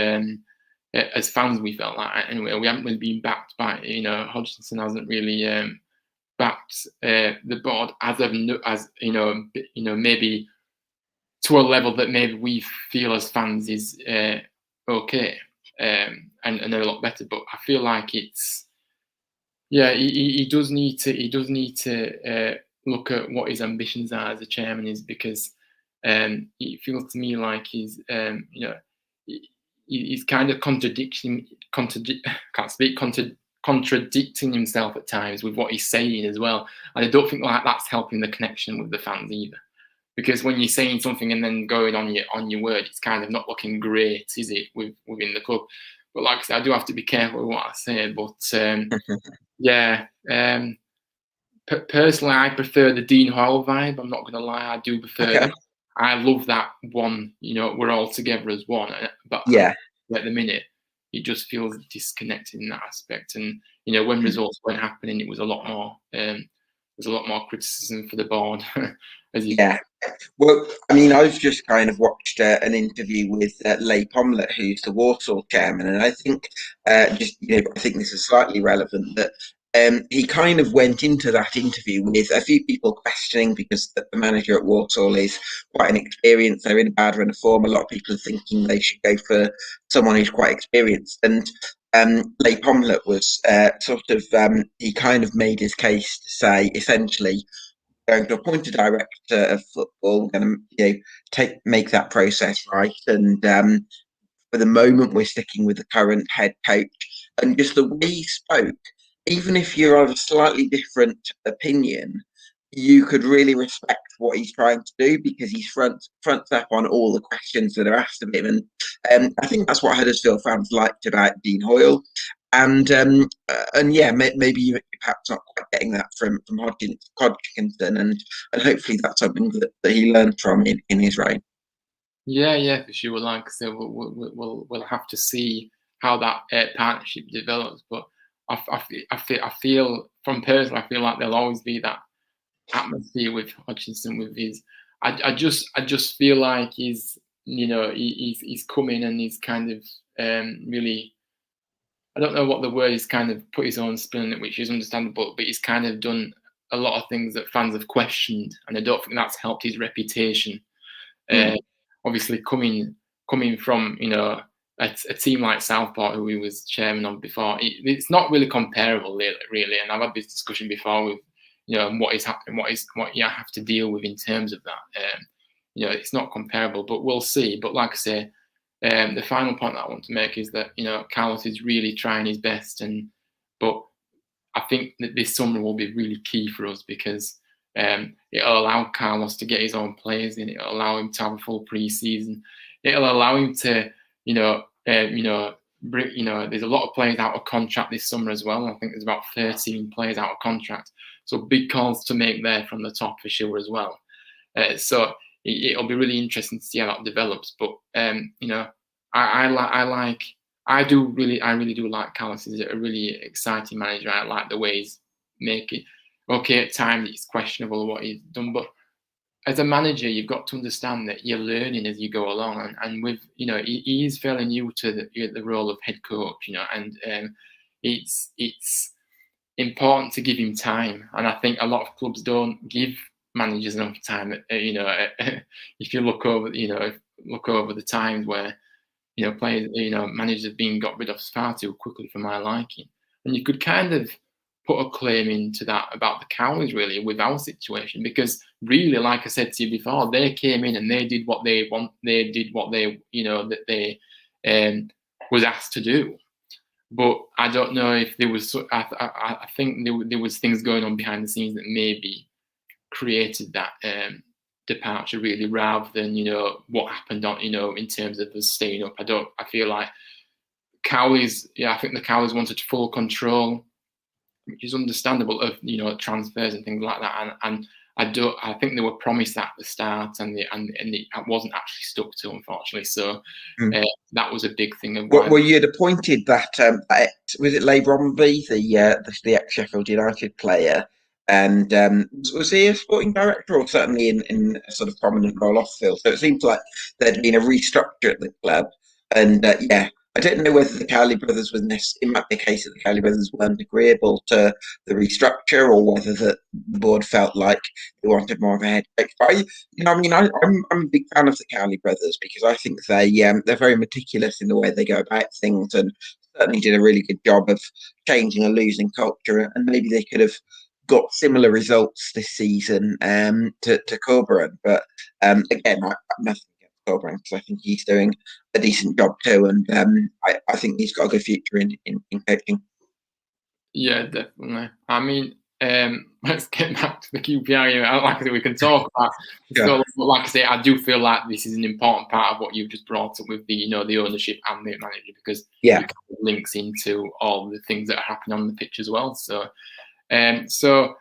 as fans we felt like anyway we haven't really been backed by Hodgson hasn't really backed the board as maybe to a level that maybe we feel as fans is okay, and a lot better. But I feel like it's he does need to look at what his ambitions are as a chairman is, because it feels to me like he's he's kind of contradicting himself at times with what he's saying as well, and I don't think that's helping the connection with the fans either. Because when you're saying something and then going on your word, it's kind of not looking great, is it, within the club? But like I said, I do have to be careful with what I say. But personally, I prefer the Dean Hoyle vibe. I'm not going to lie, I do prefer that. I love that one. We're all together as one. But at the minute, it just feels disconnected in that aspect. And when results weren't happening, it was a lot more. There's a lot more criticism for the board. Well, I mean, I've just kind of watched an interview with Leigh Pomlet, who's the Walsall chairman, and I think I think this is slightly relevant that he kind of went into that interview with a few people questioning, because the manager at Walsall is quite inexperienced. They're in a bad run of form. A lot of people are thinking they should go for someone who's quite experienced, and Leigh Pomlet was he kind of made his case to say essentially, going to appoint a director of football, going to make that process right, and for the moment we're sticking with the current head coach. And just the way he spoke, even if you're of a slightly different opinion, you could really respect what he's trying to do, because he's fronts up on all the questions that are asked of him. And I think that's what Huddersfield fans liked about Dean Hoyle. And maybe you're perhaps not quite getting that from Hodgkinson, and hopefully that's something that he learned from in his reign. Yeah, for sure. Like I said, we'll have to see how that partnership develops. But I feel from personally, I feel like there'll always be that atmosphere with Hodgkinson. With his, I just feel like he's come in and he's kind of really. I don't know what the word is, kind of put his own spin on it, which is understandable, but he's kind of done a lot of things that fans have questioned, and I don't think that's helped his reputation. obviously coming from a team like Southport, who he was chairman of before, it's not really comparable, really. And I've had this discussion before with what is happening, what you have to deal with in terms of that. It's not comparable, but we'll see. But like I say, the final point that I want to make is that Carlos is really trying his best, but I think that this summer will be really key for us, because it'll allow Carlos to get his own players in. It'll allow him to have a full pre-season. It'll allow him to, there's a lot of players out of contract this summer as well. I think there's about 13 players out of contract. So big calls to make there from the top for sure as well. So it'll be really interesting to see how that develops. But I really do like Carlos. He's a really exciting manager. I like the way he's making. Okay, at times it's questionable what he's done, but as a manager, you've got to understand that you're learning as you go along. And with he is fairly new to the role of head coach. And it's important to give him time. And I think a lot of clubs don't give managers enough time. If you look over the times where players, managers have been got rid of far too quickly for my liking. And you could kind of put a claim into that about the Cowleys, really, with our situation, because really, like I said to you before, they came in and they did what they want. They did what they, that they was asked to do. But I don't know if there was. I think there was things going on behind the scenes that maybe created that departure, really, rather than what happened on in terms of us staying up. I feel like Cowleys. I think the Cowleys wanted full control, which is understandable, of transfers and things like that. And I think they were promised that at the start, and it wasn't actually stuck to, unfortunately. So that was a big thing. Of well, you'd appointed that was it Leigh Bromby, the ex-Sheffield United player, and was he a sporting director, or certainly in a sort of prominent role off the field? So it seems like there'd been a restructure at the club, and I don't know whether the Cowley brothers it might be a case that the Cowley brothers weren't agreeable to the restructure, or whether the board felt like they wanted more of a head coach. But I'm a big fan of the Cowley brothers, because I think they're very meticulous in the way they go about things, and certainly did a really good job of changing a losing culture. And maybe they could have got similar results this season to Corberan. But again, I'm nothing against Corberan, because I think he's doing a decent job too, and I think he's got a good future in coaching. Yeah, definitely. I mean, let's get back to the QPR. Like I said, we can talk about. So, like I say, I do feel like this is an important part of what you've just brought up with the the ownership and the manager, because it kind of links into all the things that are happening on the pitch as well. So, the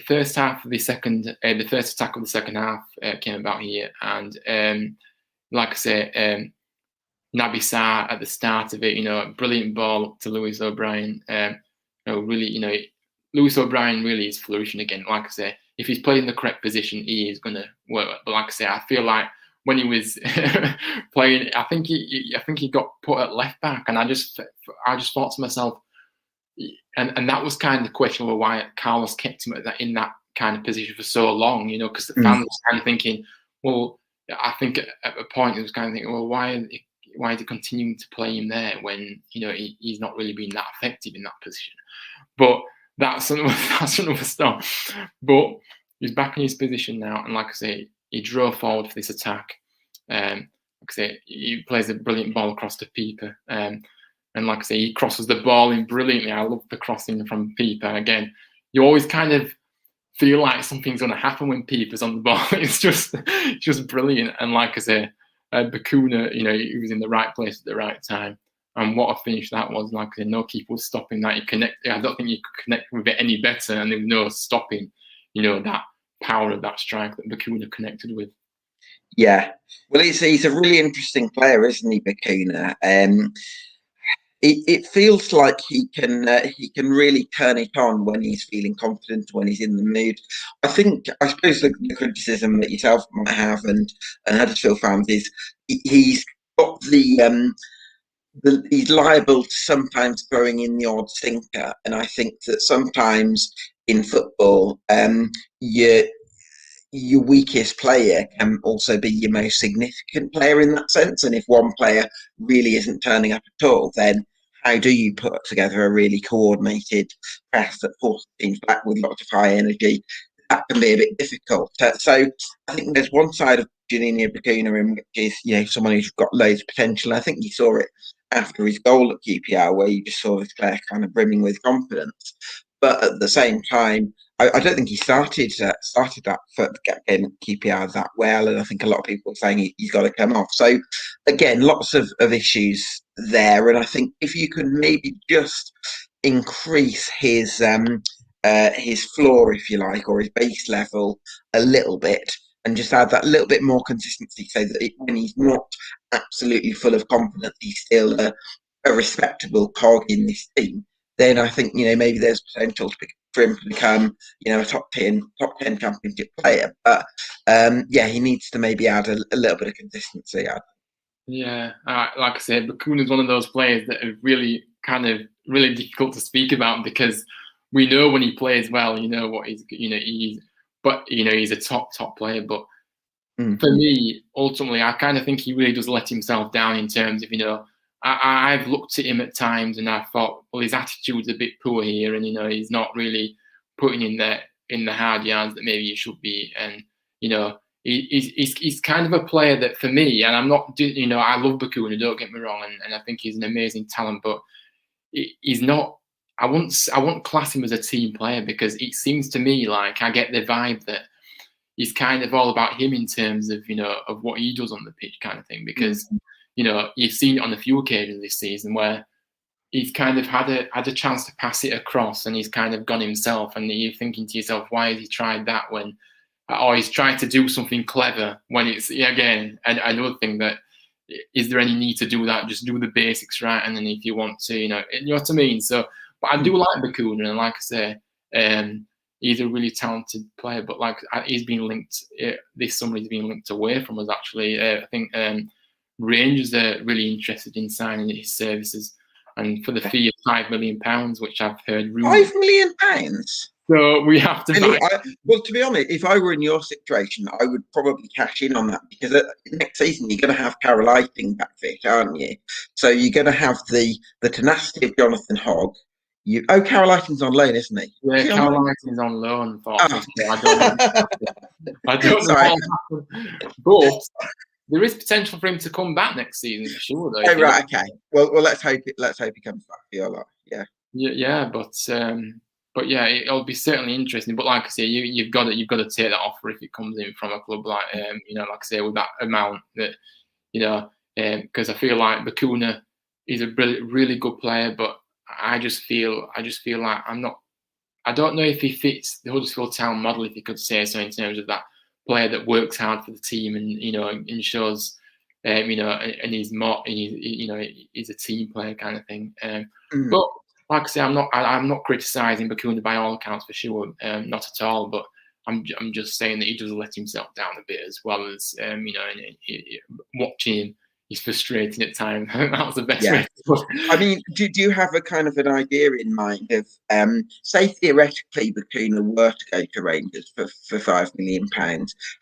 first half of the first attack of the second half came about here, and like I say, Naby Sarr at the start of it, brilliant ball up to Lewis O'Brien. Really, Lewis O'Brien really is flourishing again. Like I say, if he's played in the correct position, he is going to work. But like I say, I feel like when he was playing, I think he got put at left back, and I just thought to myself, and that was kind of the question of why Carlos kept him in that kind of position for so long, because the fans were kind of thinking, well, I think at a point it was kind of thinking, well, why is he continuing to play him there when he's not really been that effective in that position? But that's another story. But he's back in his position now, and like I say, he drove forward for this attack. Like I say, he plays a brilliant ball across to Pieper. And like I say, he crosses the ball in brilliantly. I love the crossing from Pieper. Again, you always kind of feel like something's going to happen when Pieper's on the ball. It's just brilliant. And like I say, Bakuna, he was in the right place at the right time. And what a finish that was. Like I say, no keeper was stopping that. I don't think you could connect with it any better. And there was no stopping, that power of that strike that Bakuna connected with. Yeah. Well, he's a really interesting player, isn't he, Bakuna? It feels like he can really turn it on when he's feeling confident, when he's in the mood. I suppose the criticism that yourself might have and Huddersfield fans is he's got he's liable to sometimes throwing in the odd sinker, and I think that sometimes in football, your weakest player can also be your most significant player in that sense. And if one player really isn't turning up at all, then how do you put together a really coordinated press that forces teams back with lots of high energy? That can be a bit difficult. So I think there's one side of Juninho Bacuna in which is, someone who's got loads of potential. I think you saw it after his goal at QPR, where you just saw this player kind of brimming with confidence. But at the same time, I don't think he started that for game at QPR that well, and I think a lot of people are saying he's got to come off. So again, lots of issues there, and I think if you can maybe just increase his floor, if you like, or his base level a little bit, and just add that little bit more consistency, so that when he's not absolutely full of confidence, he's still a respectable cog in this team. Then I think maybe there's potential for him to become a top 10 championship player. But he needs to maybe add a little bit of consistency. Yeah, like I said, Bakuna is one of those players that are really really difficult to speak about, because we know when he plays well, what he's he's a top player. But for me, ultimately, I kind of think he really does let himself down in terms of I've looked at him at times and I thought, well, his attitude's a bit poor here, and he's not really putting in the hard yards that maybe he should be, and he's kind of a player that, for me, and I'm not, I love Bakuna, don't get me wrong, and I think he's an amazing talent, but he's not. I won't class him as a team player, because it seems to me like I get the vibe that he's kind of all about him in terms of of what he does on the pitch, kind of thing, because. You've seen it on a few occasions this season where he's kind of had a chance to pass it across, and he's kind of gone himself, and you're thinking to yourself, why has he tried that when, or he's trying to do something clever when it's, again, another thing that, is there any need to do that? Just do the basics right, and then if you want to, you know what I mean? So, but I do like Bakuna, and like I say, he's a really talented player, but like he's been linked, this summer he's been linked away from us, actually. I think Rangers are really interested in signing his services, and for the fee of £5 million, which I've heard rumours. £5 million? So we have to. Really? Well, to be honest, if I were in your situation, I would probably cash in on that, because next season you're going to have Carol Eiting back fit, aren't you? So you're going to have the tenacity of Jonathan Hogg. Carol Eiting's on loan, isn't he? Yeah, Carol Eiting's on loan, unfortunately. Oh. I don't know. But there is potential for him to come back next season, for sure. Though, right, okay. Well, let's hope he comes back for your lot. Yeah. Yeah, but yeah, it'll be certainly interesting. But like I say, you've got to take that offer if it comes in from a club like like I say, with that amount, that because I feel like Bakuna is a really good player, but I just feel like I don't know if he fits the Huddersfield Town model, if you could say so, in terms of that player that works hard for the team and and shows and he's more, he's a team player kind of thing. But like I say, I'm not criticising Bakuna by all accounts, for sure, not at all. But I'm just saying that he does let himself down a bit, as well as and watching him, he's frustrating at times. That was the best way to put it. I mean, do you have a kind of an idea in mind of, say theoretically Bakuna were to go to Rangers for £5 million,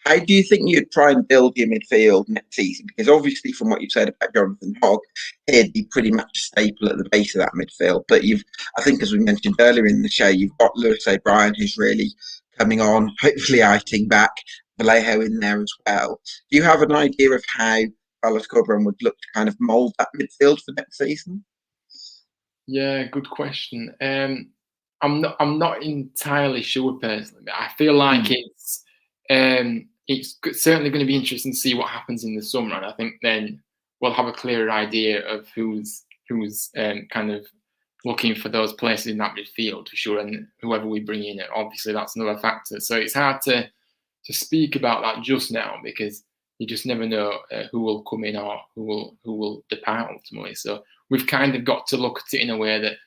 how do you think you'd try and build your midfield next season? Because obviously, from what you've said about Jonathan Hogg, he'd be pretty much a staple at the base of that midfield. But I think, as we mentioned earlier in the show, you've got Lewis O'Brien, who's really coming on, hopefully Eiting back, Vallejo in there as well. Do you have an idea of how Carlos Corberán would look to kind of mould that midfield for next season? Yeah, good question. I'm not entirely sure personally, but I feel like it's certainly going to be interesting to see what happens in the summer, and I think then we'll have a clearer idea of who's kind of looking for those places in that midfield, for sure, and whoever we bring in, obviously that's another factor. So it's hard to speak about that just now, because you just never know who will come in or who will depart ultimately. So we've kind of got to look at it in a way that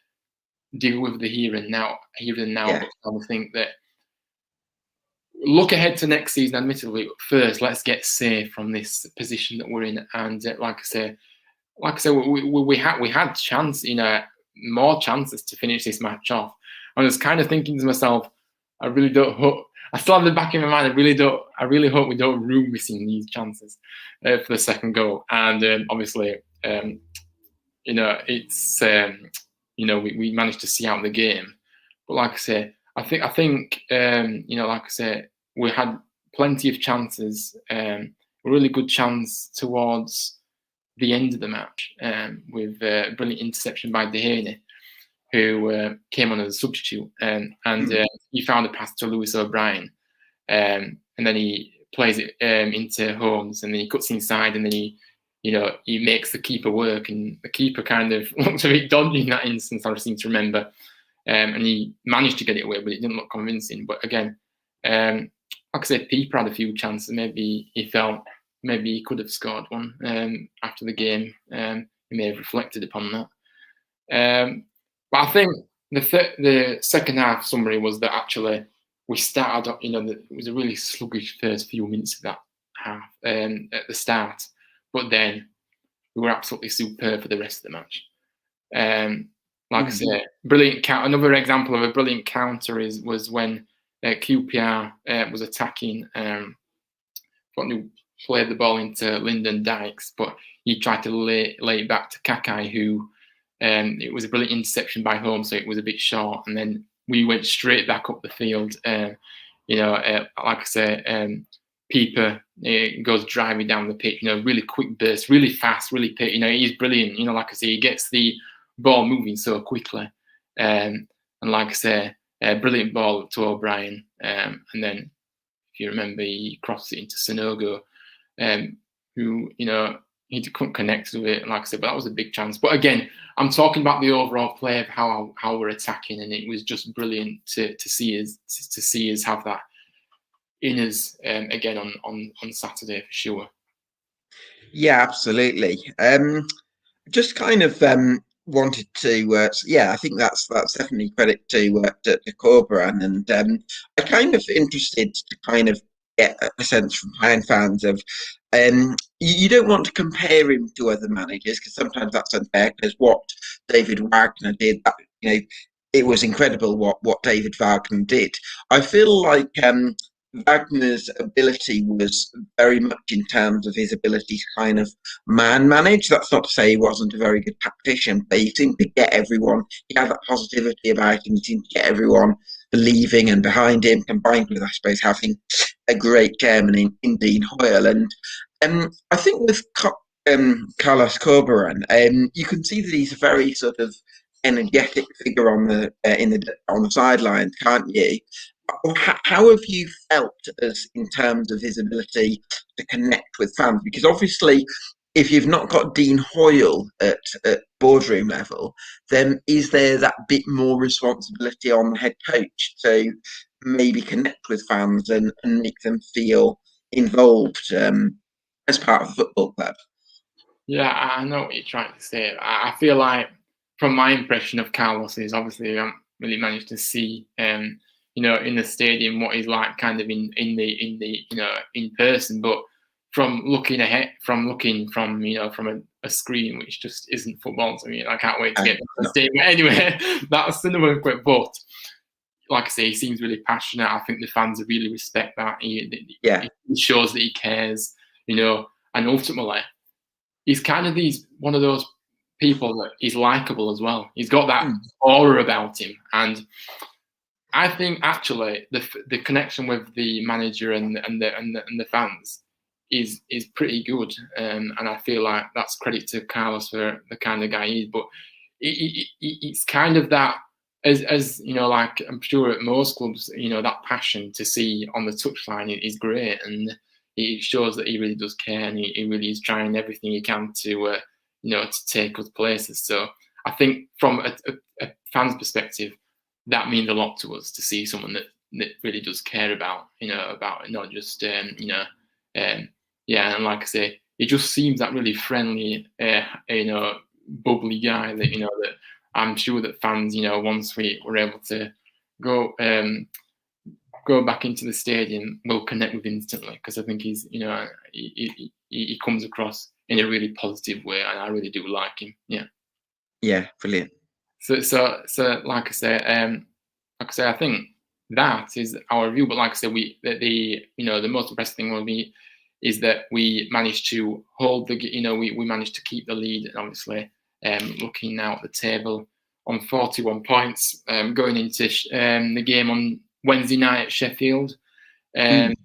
deal with the here and now. But I think that look ahead to next season. Admittedly, first let's get safe from this position that we're in. And like I say, we had chance, more chances to finish this match off. I was kind of thinking to myself, I really don't hope. I still have the back in my mind. I really hope we don't ruin missing these chances for the second goal. And obviously, it's we managed to see out the game. But like I say, I think like I say, we had plenty of chances. A really good chance towards the end of the match with a brilliant interception by Dehaney, who came on as a substitute, and he found a pass to Lewis O'Brien, and then he plays it into Holmes, and then he cuts inside, and then he makes the keeper work, and the keeper kind of looked a bit dodgy in that instance, I just seem to remember, and he managed to get it away, but it didn't look convincing. But again, like I said, Pieper had a few chances. Maybe he felt maybe he could have scored one after the game. He may have reflected upon that. But I think the second half summary was that actually we started, it was a really sluggish first few minutes of that half at the start, but then we were absolutely superb for the rest of the match. Like I say, brilliant. Another example of a brilliant counter was when QPR was attacking. Who played the ball into Lyndon Dykes, but he tried to lay it back to Kakai, who it was a brilliant interception by Holmes, so it was a bit short, and then we went straight back up the field. Like I say, Pieper goes driving down the pitch, really quick burst, really fast, really he's brilliant. Like I say, he gets the ball moving so quickly, and like I say, brilliant ball to O'Brien, and then if you remember, he crosses it into Sanogo, who he couldn't connect with it, like I said, but that was a big chance. But again, I'm talking about the overall play of how we're attacking, and it was just brilliant to see us have that in us again on Saturday for sure. Yeah, absolutely. Just kind of wanted to, I think that's definitely credit to Corberan, and I'm kind of interested to kind of get a sense from Hind fans of, you don't want to compare him to other managers because sometimes that's unfair. Because what David Wagner did, it was incredible what David Wagner did. I feel like Wagner's ability was very much in terms of his ability to kind of man manage. That's not to say he wasn't a very good tactician, but he seemed to get everyone. He had that positivity about him. He seemed to get everyone believing and behind him, combined with, I suppose, having a great chairman in Dean Hoyle. And I think with Carlos Corberan, you can see that he's a very sort of energetic figure on the sidelines, can't you? How have you felt as in terms of his ability to connect with fans? Because obviously, if you've not got Dean Hoyle at boardroom level, then is there that bit more responsibility on the head coach to maybe connect with fans and make them feel involved as part of the football club? Yeah, I know what you're trying to say. I feel like, from my impression of Carlos, is obviously I haven't really managed to see in the stadium what he's like kind of in person, but from looking from a screen, which just isn't football to me. I can't wait to get to the stadium. Anyway, that's another quick. But like I say, he seems really passionate. I think the fans really respect that. He shows that he cares, and ultimately, he's kind of one of those people that he's likable as well. He's got that aura about him, and I think actually the connection with the manager and the fans is pretty good, and I feel like that's credit to Carlos for the kind of guy he is. But it's kind of that, as like I'm sure at most clubs, that passion to see on the touchline is great, and it shows that he really does care, and he really is trying everything he can to to take us places. So I think from a fan's perspective, that means a lot to us to see someone that really does care about not just and like I say, he just seems that really friendly bubbly guy that that I'm sure that fans once we were able to go back into the stadium will connect with instantly, because I think he's he comes across in a really positive way, and I really do like him. Yeah, brilliant. So like I say, I think that is our review. But like I said, the most impressive thing will be is that we managed to hold we managed to keep the lead, and obviously looking now at the table on 41 points, going into the game on Wednesday night at Sheffield, and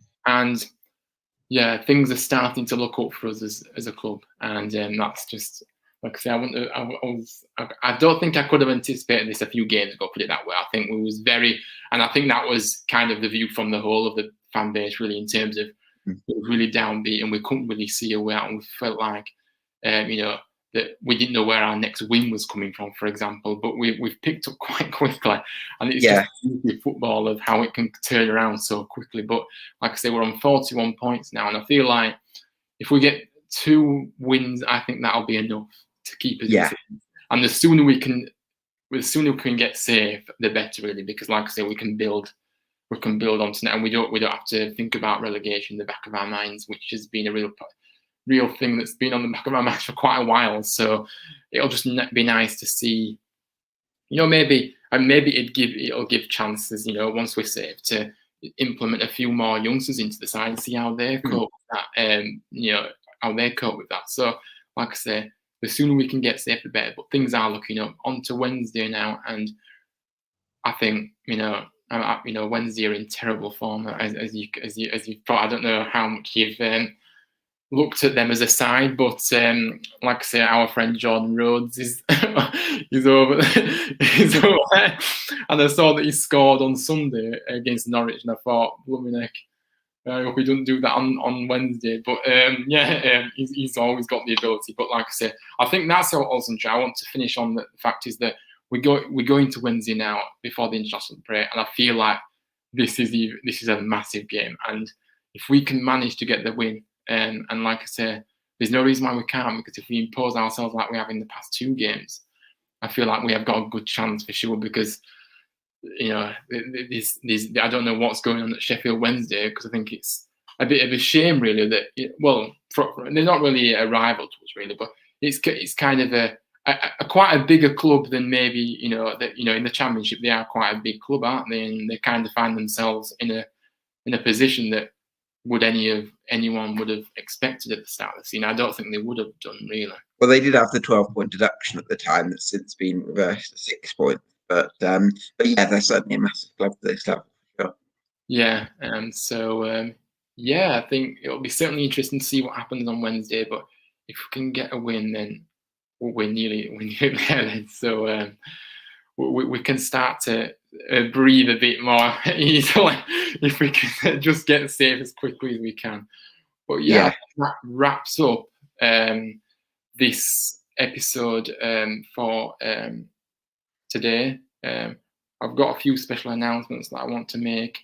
yeah, things are starting to look up for us as a club, and that's just, like I say, I don't think I could have anticipated this a few games ago, put it that way. I think we was and I think that was kind of the view from the whole of the fan base, really, in terms of really downbeat, and we couldn't really see a way out, and we felt like, that we didn't know where our next win was coming from, for example. But we've picked up quite quickly, and it's just football of how it can turn around so quickly. But like I say, we're on 41 points now, and I feel like if we get 2 wins, I think that'll be enough to keep us in safe. And the sooner we can get safe, the better, really, because like I say, we can build onto that, and we don't have to think about relegation in the back of our minds, which has been a real thing that's been on the back of my mind for quite a while. So it'll just be nice to see, maybe it'll give chances, once we're safe, to implement a few more youngsters into the side and see how they cope with that, how they cope with that. So like I say, the sooner we can get safe, the better. But things are looking up. On to Wednesday now, and I think, Wednesday are in terrible form, as you probably, I don't know how much you've looked at them as a side, but like I say, our friend Jordan Rhodes is over there, and I saw that he scored on Sunday against Norwich, and I thought, blooming heck, I hope he doesn't do that on Wednesday. But he's always got the ability. But like I say, I think that's how also. I want to finish on the fact is that we go into Wednesday now before the international break, and I feel like this is a massive game, and if we can manage to get the win. And like I say, there's no reason why we can't, because if we impose ourselves like we have in the past 2 games, I feel like we have got a good chance for sure. Because I don't know what's going on at Sheffield Wednesday, because I think it's a bit of a shame, really, that they're not really a rival to us, really, but it's kind of a quite a bigger club than maybe in the Championship they are quite a big club, aren't they? And they kind of find themselves in a position that anyone would have expected at the start of the season. I don't think they would have done, really. Well, they did have the 12-point deduction at the time that's since been reversed to 6 points. But yeah, they're certainly a massive club for this level, for sure. Yeah, I think it'll be certainly interesting to see what happens on Wednesday. But if we can get a win, then we're nearly there. Then. So we can start to breathe a bit more easily if we can just get safe as quickly as we can. But that wraps up this episode for today. I've got a few special announcements that I want to make.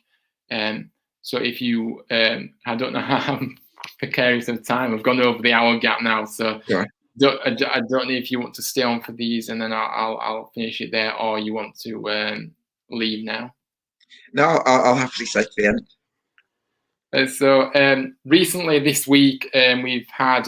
So if you, I don't know how I'm precarious of time. I've gone over the hour gap now, so I don't know if you want to stay on for these, and then I'll finish it there, or you want to leave now. No, I'll happily stay to the end. So recently this week, we've had.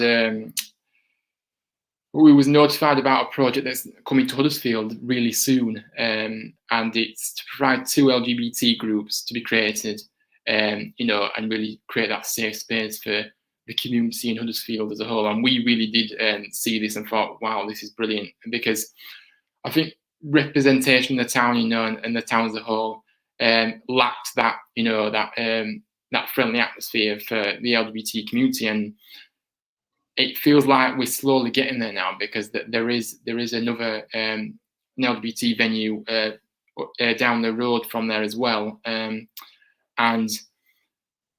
We was notified about a project that's coming to Huddersfield really soon, and it's to provide 2 LGBT groups to be created, and really create that safe space for the community in Huddersfield as a whole. And we really did see this and thought, wow, this is brilliant, because I think representation in the town, and the town as a whole, lacked that, that friendly atmosphere for the LGBT community, and it feels like we're slowly getting there now, because there is another an LGBT venue down the road from there as well, and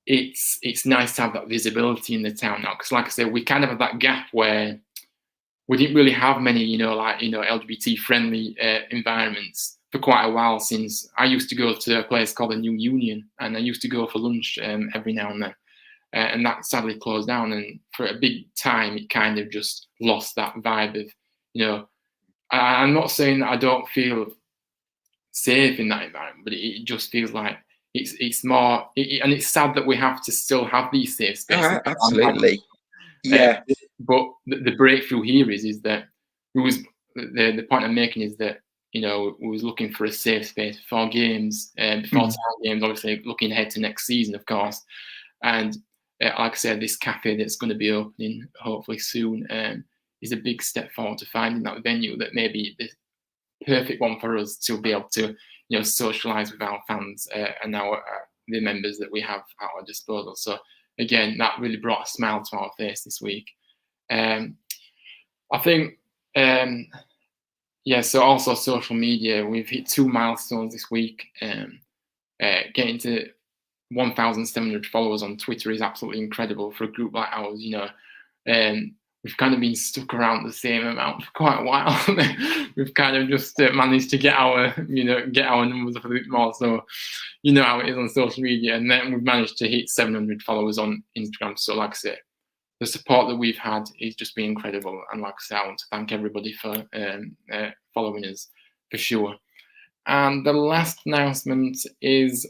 it's nice to have that visibility in the town now, because like I said, we kind of have that gap where we didn't really have many LGBT friendly environments for quite a while. Since I used to go to a place called the New Union, and I used to go for lunch every now and then. And that sadly closed down, and for a big time it kind of just lost that vibe of, I'm not saying that I don't feel safe in that environment, but it just feels like it's more, and it's sad that we have to still have these safe spaces. Absolutely, yeah. But the breakthrough here is that the point I'm making is that you know, we was looking for a safe space before games, before town games, obviously looking ahead to next season, of course. And like I said, this cafe that's going to be opening hopefully soon is a big step forward to finding that venue that may be the perfect one for us to be able to, you know, socialise with our fans and our the members that we have at our disposal. So again, that really brought a smile to our face this week. I think, yeah. So also social media, we've hit 2 milestones this week. Getting to 1,700 followers on Twitter is absolutely incredible for a group like ours. You know, we've kind of been stuck around the same amount for quite a while. We've kind of just managed to get our numbers up a bit more. So, you know how it is on social media. And then we've managed to hit 700 followers on Instagram. So, like I say, the support that we've had is just been incredible. And like I say, I want to thank everybody for following us for sure. And the last announcement is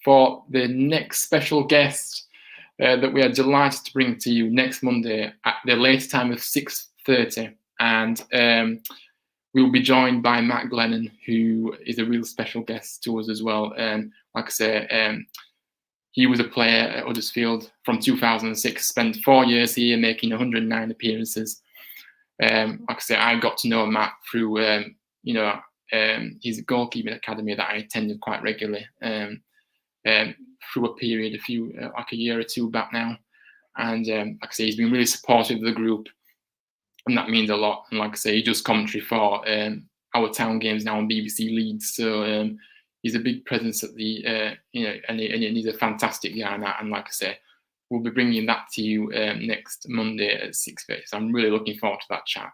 for the next special guest that we are delighted to bring to you next Monday at the later time of 6:30. And we will be joined by Matt Glennon, who is a real special guest to us as well. Like I say, he was a player at Huddersfield from 2006, spent 4 years here, making 109 appearances. Like I say, I got to know Matt through, you know, his goalkeeping academy that I attended quite regularly. Through a period, like a year or two back now, and like I say, he's been really supportive of the group, and that means a lot. And like I say, he does commentary for our town games now on BBC Leeds, so he's a big presence at the you know, and he's a fantastic guy. And like I say, we'll be bringing that to you next Monday at 6:30. So I'm really looking forward to that chat,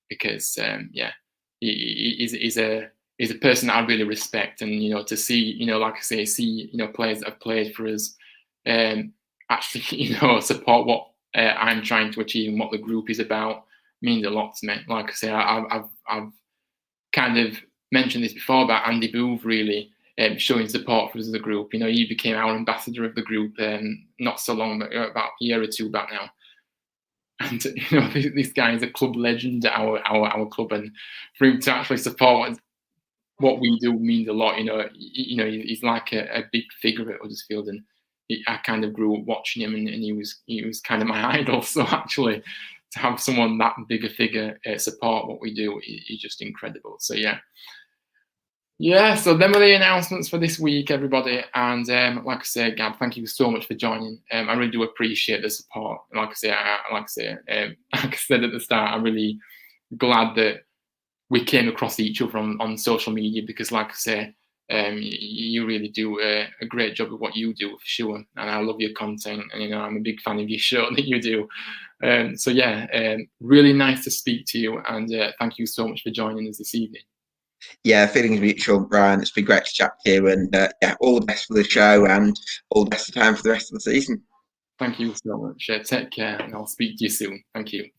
because yeah, he's a person that I really respect, and you know, to see, you know, like I say, you know, players that have played for us actually, you know, support what I'm trying to achieve and what the group is about means a lot to me. Like I say, I've kind of mentioned this before about Andy Booth really showing support for us as a group. You know, he became our ambassador of the group not so long, but about a year or two back now. And you know, this guy is a club legend at our club, and for him to actually support what we do means a lot. You know, he's like a big figure at Huddersfield, and I kind of grew up watching him, and he was kind of my idol. So actually, to have someone that big a figure support what we do is just incredible. So yeah. So them are the announcements for this week, everybody. And like I say, Gab, thank you so much for joining. I really do appreciate the support. And like I say, like I said at the start, I'm really glad that we came across each other on social media, because like I say, you really do a great job of what you do for sure, and I love your content, and you know, I'm a big fan of your show that you do. So yeah, really nice to speak to you, and thank you so much for joining us this evening. Yeah, feelings mutual, Brian. It's been great to chat to you, and yeah, all the best for the show, and all the best of time for the rest of the season. Thank you so much. Take care, and I'll speak to you soon. Thank you.